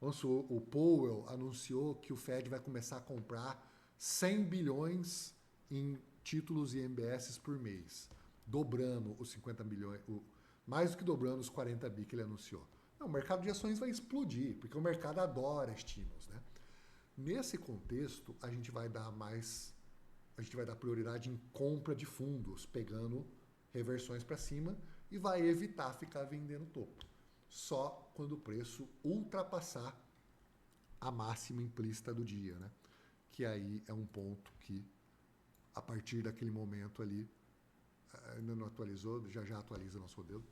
vamos supor, o Powell anunciou que o Fed vai começar a comprar 100 bilhões em títulos e MBS por mês, dobrando os 50 bilhões, mais do que dobrando os 40 bi que ele anunciou. Não, o mercado de ações vai explodir, porque o mercado adora estímulos, né? Nesse contexto, a gente vai dar prioridade em compra de fundos, pegando reversões para cima e vai evitar ficar vendendo topo. Só quando o preço ultrapassar a máxima implícita do dia, né? Que aí é um ponto que, a partir daquele momento ali, ainda não atualizou, já atualiza nosso modelo.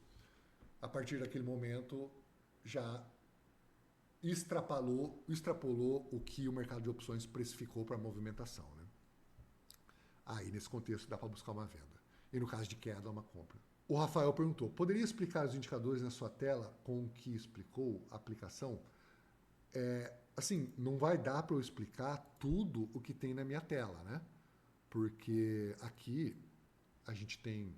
A partir daquele momento, já extrapolou o que o mercado de opções precificou para a movimentação. Né? Aí, nesse contexto, dá para buscar uma venda. E no caso de queda, uma compra. O Rafael perguntou, poderia explicar os indicadores na sua tela com o que explicou a aplicação? Assim, não vai dar para eu explicar tudo o que tem na minha tela, né? Porque aqui a gente tem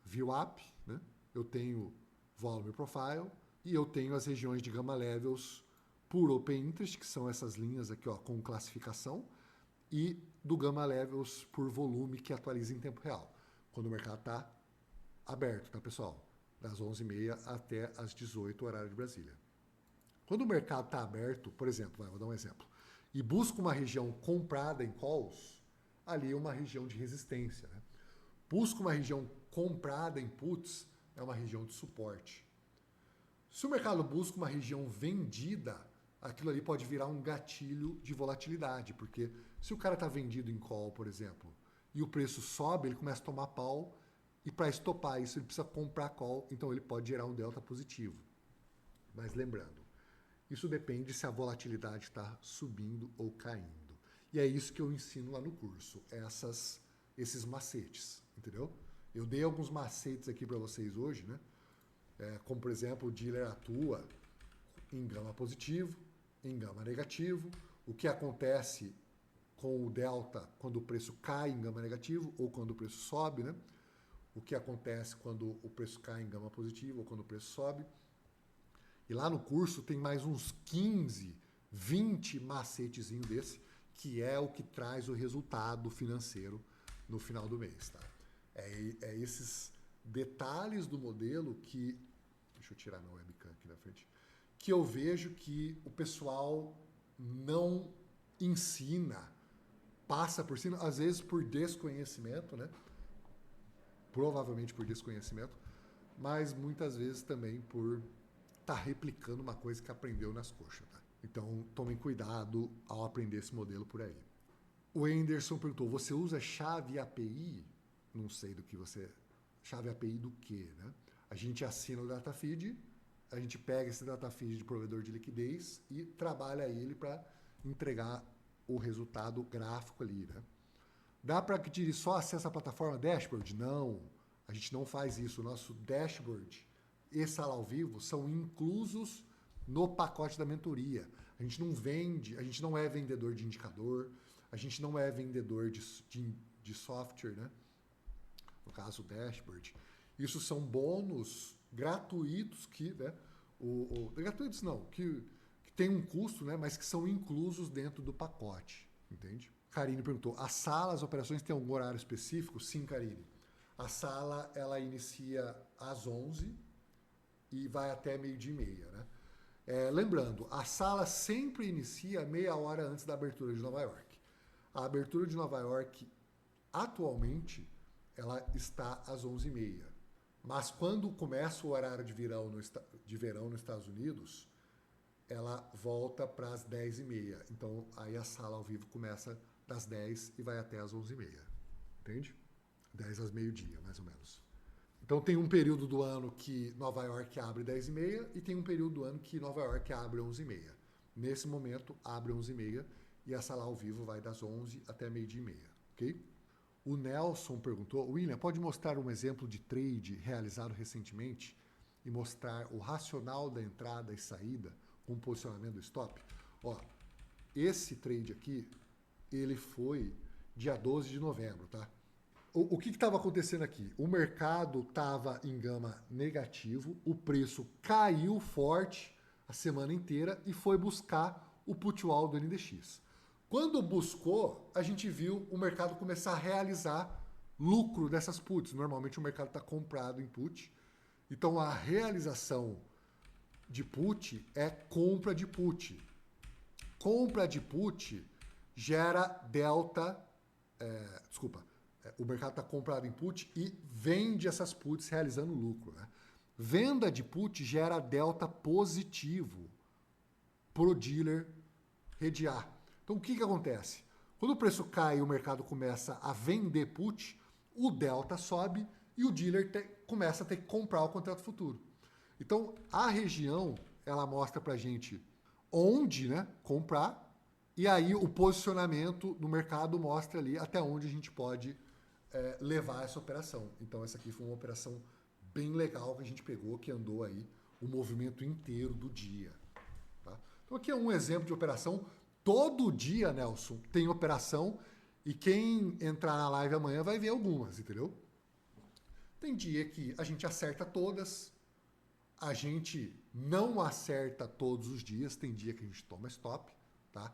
VWAP, né? Eu tenho Volume Profile, e eu tenho as regiões de Gamma Levels por Open Interest, que são essas linhas aqui, ó, com classificação, e do Gamma Levels por volume, que atualiza em tempo real, quando o mercado está aberto, tá, pessoal? Das 11h30 até as 18h, horário de Brasília. Quando o mercado está aberto, por exemplo, vou dar um exemplo, e busca uma região comprada em calls, ali é uma região de resistência, né? Busca uma região comprada em puts, é uma região de suporte. Se o mercado busca uma região vendida, aquilo ali pode virar um gatilho de volatilidade, porque se o cara está vendido em call, por exemplo, e o preço sobe, ele começa a tomar pau, e para estopar isso ele precisa comprar call, então ele pode gerar um delta positivo. Mas lembrando, isso depende se a volatilidade está subindo ou caindo. E é isso que eu ensino lá no curso, esses macetes, entendeu? Eu dei alguns macetes aqui para vocês hoje, né? Como, por exemplo, o dealer atua em gama positivo, em gama negativo, o que acontece com o delta quando o preço cai em gama negativo ou quando o preço sobe, né? O que acontece quando o preço cai em gama positivo ou quando o preço sobe. E lá no curso tem mais uns 15, 20 macetezinhos desse, que é o que traz o resultado financeiro no final do mês, tá? É esses detalhes do modelo que... Deixa eu tirar meu webcam aqui na frente. Que eu vejo que o pessoal não ensina, passa por cima, às vezes por desconhecimento, né? Provavelmente por desconhecimento, mas muitas vezes também por estar replicando uma coisa que aprendeu nas coxas, tá? Então, tomem cuidado ao aprender esse modelo por aí. O Anderson perguntou, você usa chave API? Não sei do que você... Chave API do quê, né? A gente assina o data feed, a gente pega esse data feed de provedor de liquidez e trabalha ele para entregar o resultado gráfico ali, né? Dá para adquirir só acesso à plataforma dashboard? Não, a gente não faz isso. O nosso dashboard e sala ao vivo são inclusos no pacote da mentoria. A gente não vende, a gente não é vendedor de indicador, a gente não é vendedor de software, né? No caso, o dashboard. Isso são bônus gratuitos que, né? Gratuitos não, que tem um custo, né? Mas que são inclusos dentro do pacote, entende? Karine perguntou, a sala, as operações têm algum horário específico? Sim, Karine. A sala, ela inicia às 11 e vai até 12h30, né? Lembrando, a sala sempre inicia meia hora antes da abertura de Nova York. A abertura de Nova York, atualmente, ela está às 11h30. Mas quando começa o horário de verão nos Estados Unidos, ela volta para as 10h30. Então, aí a sala ao vivo começa das 10 e vai até as 11h30. Entende? 10 às meio-dia, mais ou menos. Então, tem um período do ano que Nova York abre 10h30 e tem um período do ano que Nova York abre 11h30. Nesse momento, abre 11h30 e a sala ao vivo vai das 11 até meio-dia e meia. Ok? O Nelson perguntou, William, pode mostrar um exemplo de trade realizado recentemente e mostrar o racional da entrada e saída com o posicionamento do stop? Ó, esse trade aqui, ele foi dia 12 de novembro, tá? O que estava acontecendo aqui? O mercado estava em gama negativo, o preço caiu forte a semana inteira e foi buscar o put wall do NDX. Quando buscou, a gente viu o mercado começar a realizar lucro dessas puts. Normalmente o mercado está comprado em put. Então a realização de put é compra de put. Compra de put gera delta... o mercado está comprado em put e vende essas puts realizando lucro, né? Venda de put gera delta positivo para o dealer redear. Então, o que acontece? Quando o preço cai e o mercado começa a vender put, o delta sobe e o dealer começa a ter que comprar o contrato futuro. Então, a região, ela mostra para a gente onde, né, comprar, e aí o posicionamento no mercado mostra ali até onde a gente pode levar essa operação. Então, essa aqui foi uma operação bem legal que a gente pegou, que andou aí o movimento inteiro do dia. Tá? Então, aqui é um exemplo de operação. Todo dia, Nelson, tem operação e quem entrar na live amanhã vai ver algumas, entendeu? Tem dia que a gente acerta todas, A gente não acerta todos os dias, tem dia que a gente toma stop, tá?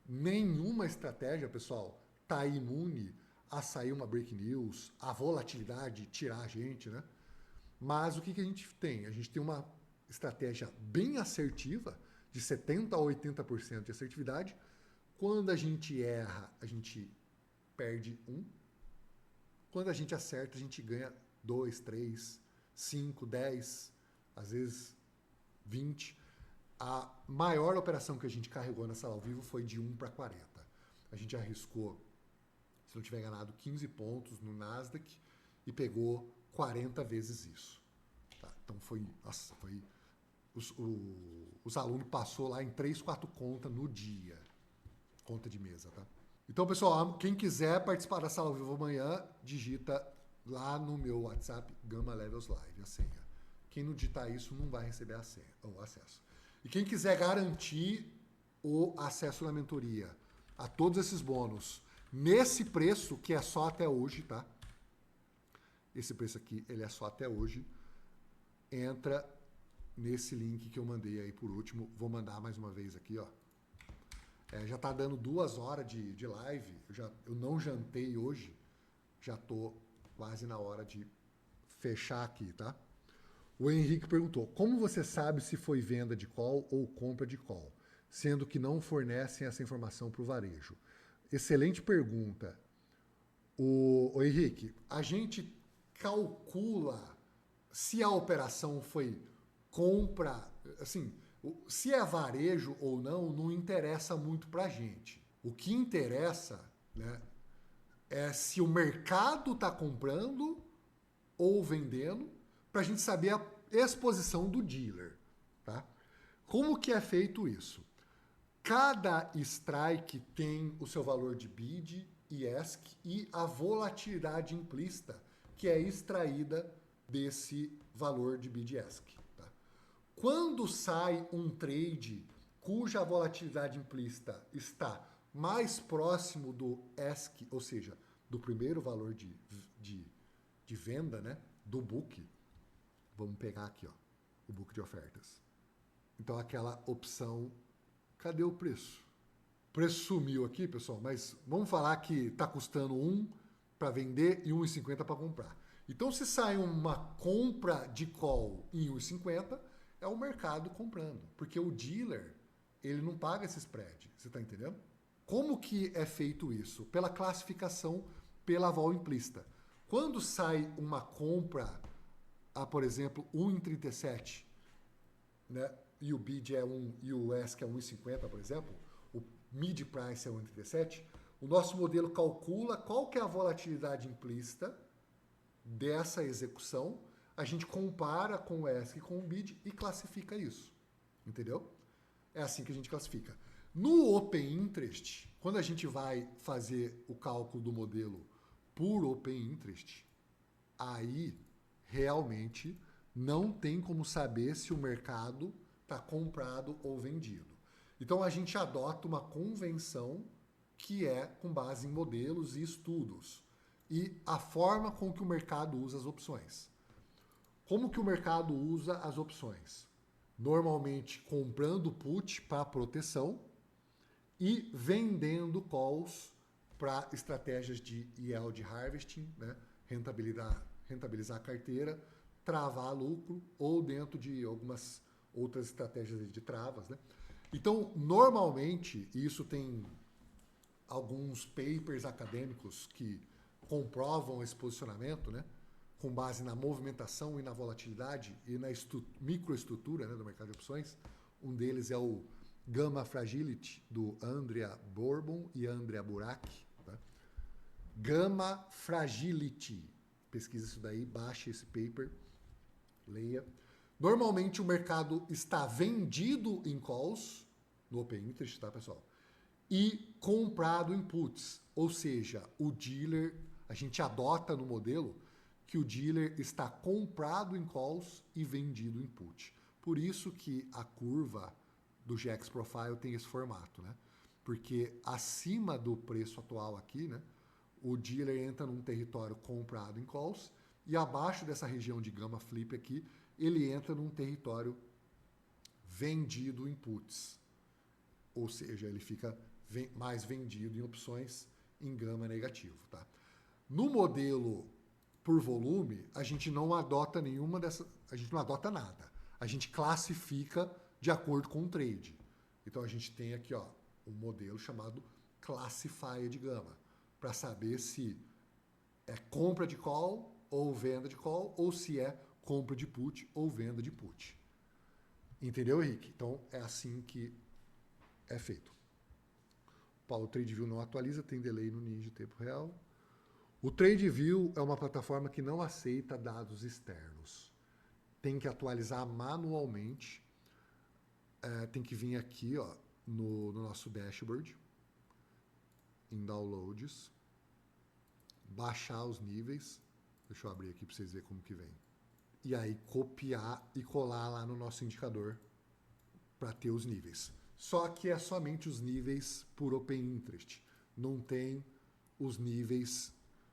Nenhuma estratégia, pessoal, tá imune a sair uma break news, a volatilidade tirar a gente, né? Mas o que a gente tem? A gente tem uma estratégia bem assertiva, de 70% a 80% de assertividade. Quando a gente erra, a gente perde 1. Quando a gente acerta, a gente ganha 2, 3, 5, 10, às vezes 20. A maior operação que a gente carregou na sala ao vivo foi de 1 para 40. A gente arriscou, se não tiver enganado, 15 pontos no Nasdaq e pegou 40 vezes isso. Tá? Então os alunos passou lá em 3, 4 contas no dia. Conta de mesa, tá? Então, pessoal, quem quiser participar da sala ao vivo amanhã, digita lá no meu WhatsApp, Gama Levels Live, a senha. Quem não digitar isso não vai receber a senha, o acesso. E quem quiser garantir o acesso na mentoria a todos esses bônus, nesse preço, que é só até hoje, tá? Esse preço aqui, ele é só até hoje. Entra nesse link que eu mandei aí por último. Vou mandar mais uma vez aqui, ó. Já tá dando 2 horas de live. Eu não jantei hoje. Já tô quase na hora de fechar aqui, tá? O Henrique perguntou, como você sabe se foi venda de call ou compra de call, sendo que não fornecem essa informação para o varejo? Excelente pergunta. O Henrique, a gente calcula se a operação foi compra, assim, se é varejo ou não, não interessa muito para a gente. O que interessa, né, é se o mercado está comprando ou vendendo, para a gente saber a exposição do dealer. Tá? Como que é feito isso? Cada strike tem o seu valor de bid e ask e a volatilidade implícita que é extraída desse valor de bid e ask. Tá? Quando sai um trade cuja volatilidade implícita está mais próximo do ask, ou seja, do primeiro valor de venda, né, do book, vamos pegar aqui, ó, o book de ofertas. Então, aquela opção, cadê o preço? O preço sumiu aqui, pessoal, mas vamos falar que está custando 1 para vender e 1,50 para comprar. Então, se sai uma compra de call em 1,50, é o mercado comprando, porque o dealer, ele não paga esse spread, você está entendendo? Como que é feito isso? Pela classificação pela vol implícita. Quando sai uma compra a, por exemplo, 1,37, né, e o bid é 1 e o ask é 1,50, por exemplo, o mid price é 1,37, o nosso modelo calcula qual que é a volatilidade implícita dessa execução, a gente compara com o ask e com o bid e classifica isso, entendeu? É assim que a gente classifica. No Open Interest, quando a gente vai fazer o cálculo do modelo por Open Interest, aí realmente não tem como saber se o mercado está comprado ou vendido. Então a gente adota uma convenção que é com base em modelos e estudos e a forma com que o mercado usa as opções. Como que o mercado usa as opções? Normalmente comprando put para proteção e vendendo calls para estratégias de yield harvesting, né? rentabilizar a carteira, travar lucro ou dentro de algumas outras estratégias de travas. Né? Então, normalmente, isso tem alguns papers acadêmicos que comprovam esse posicionamento, né? Com base na movimentação e na volatilidade e na microestrutura, né, do mercado de opções. Um deles é o Gamma Fragility, do Andrea Bourbon e Andrea Burak. Tá? Gamma Fragility. Pesquisa isso daí, baixe esse paper, leia. Normalmente o mercado está vendido em calls, no Open Interest, tá, pessoal? E comprado em puts. Ou seja, o dealer, a gente adota no modelo que o dealer está comprado em calls e vendido em put. Por isso que a curva do GX Profile tem esse formato, né? Porque acima do preço atual aqui, né, o dealer entra num território comprado em calls e abaixo dessa região de Gamma Flip aqui, ele entra num território vendido em puts. Ou seja, ele fica mais vendido em opções em gama negativo. Tá? No modelo por volume, a gente não adota nenhuma dessas, a gente não adota nada. A gente classifica de acordo com o trade. Então a gente tem aqui um modelo chamado Classified Gama, para saber se é compra de call ou venda de call, ou se é compra de put ou venda de put. Entendeu, Henrique? Então é assim que é feito. O TradeView não atualiza, tem delay no Ninja em tempo real. O TradeView é uma plataforma que não aceita dados externos. Tem que atualizar manualmente. Tem que vir aqui no nosso dashboard, em Downloads, baixar os níveis. Deixa eu abrir aqui para vocês verem como que vem. E aí copiar e colar lá no nosso indicador para ter os níveis. Só que é somente os níveis por Open Interest. Não tem os níveis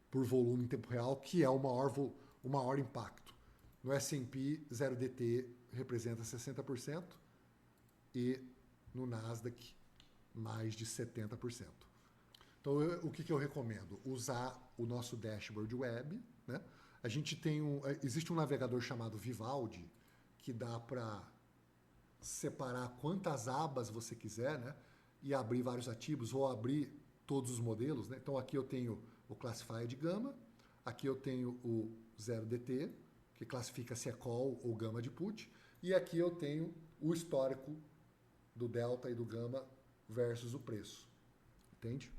por volume em tempo real, que é o maior impacto. No S&P, 0DT representa 60% e no Nasdaq, mais de 70%. Então, o que eu recomendo? Usar o nosso dashboard web. Né? A gente tem existe um navegador chamado Vivaldi, que dá para separar quantas abas você quiser, né? E abrir vários ativos ou abrir todos os modelos. Né? Então, aqui eu tenho o Classified Gama, aqui eu tenho o 0DT, que classifica se é call ou gama de put, e aqui eu tenho o histórico do delta e do gama versus o preço. Entende?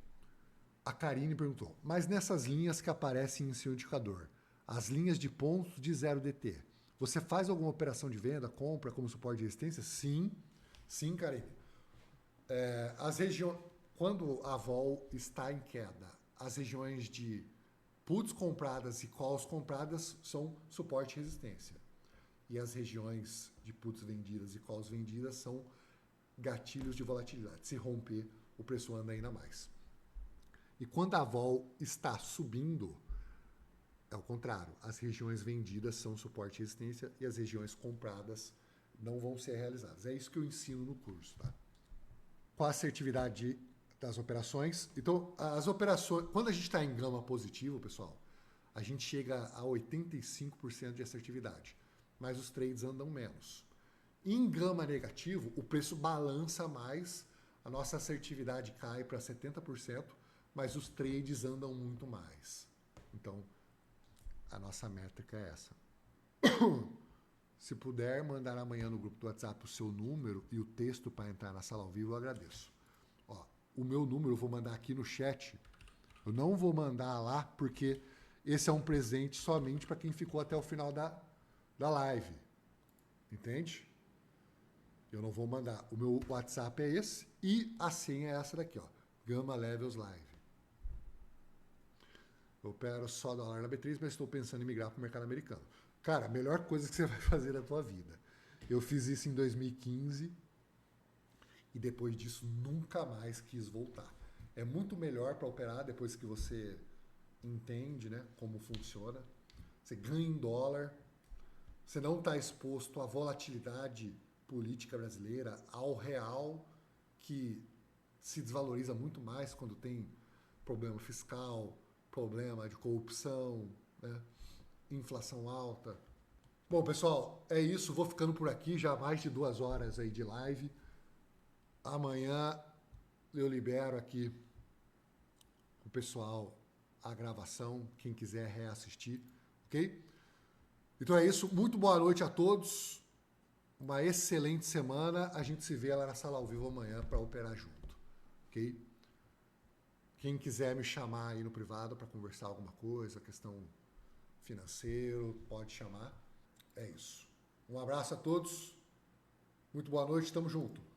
A Karine perguntou, mas nessas linhas que aparecem em seu indicador, as linhas de pontos de 0DT, você faz alguma operação de venda, compra como suporte de resistência? Sim, sim, Karine. Quando a vol está em queda, as regiões de puts compradas e calls compradas são suporte e resistência. E as regiões de puts vendidas e calls vendidas são gatilhos de volatilidade. Se romper, o preço anda ainda mais. E quando a vol está subindo, é o contrário. As regiões vendidas são suporte e resistência e as regiões compradas não vão ser realizadas. É isso que eu ensino no curso. Tá? Com a assertividade das operações. Então, as operações, quando a gente está em gama positivo, pessoal, a gente chega a 85% de assertividade, mas os trades andam menos. Em gama negativo, o preço balança mais, a nossa assertividade cai para 70%, mas os trades andam muito mais. Então, a nossa métrica é essa. Se puder mandar amanhã no grupo do WhatsApp o seu número e o texto para entrar na sala ao vivo, eu agradeço. O meu número eu vou mandar aqui no chat. Eu não vou mandar lá porque esse é um presente somente para quem ficou até o final da live. Entende? Eu não vou mandar. O meu WhatsApp é esse e a senha é essa daqui, Gama Levels Live. Eu opero só dólar na B3, mas estou pensando em migrar para o mercado americano. Cara, a melhor coisa que você vai fazer na tua vida. Eu fiz isso em 2015 e depois disso nunca mais quis voltar. É muito melhor para operar depois que você entende, né, como funciona. Você ganha em dólar, você não está exposto à volatilidade política brasileira, ao real, que se desvaloriza muito mais quando tem problema fiscal, problema de corrupção, né, inflação alta. Bom, pessoal, é isso. Vou ficando por aqui, já mais de 2 horas aí de live. Amanhã eu libero aqui o pessoal a gravação, quem quiser reassistir, ok? Então é isso. Muito boa noite a todos. Uma excelente semana. A gente se vê lá na sala ao vivo amanhã para operar junto, ok? Quem quiser me chamar aí no privado para conversar alguma coisa, questão financeira, pode chamar. É isso. Um abraço a todos. Muito boa noite. Tamo junto.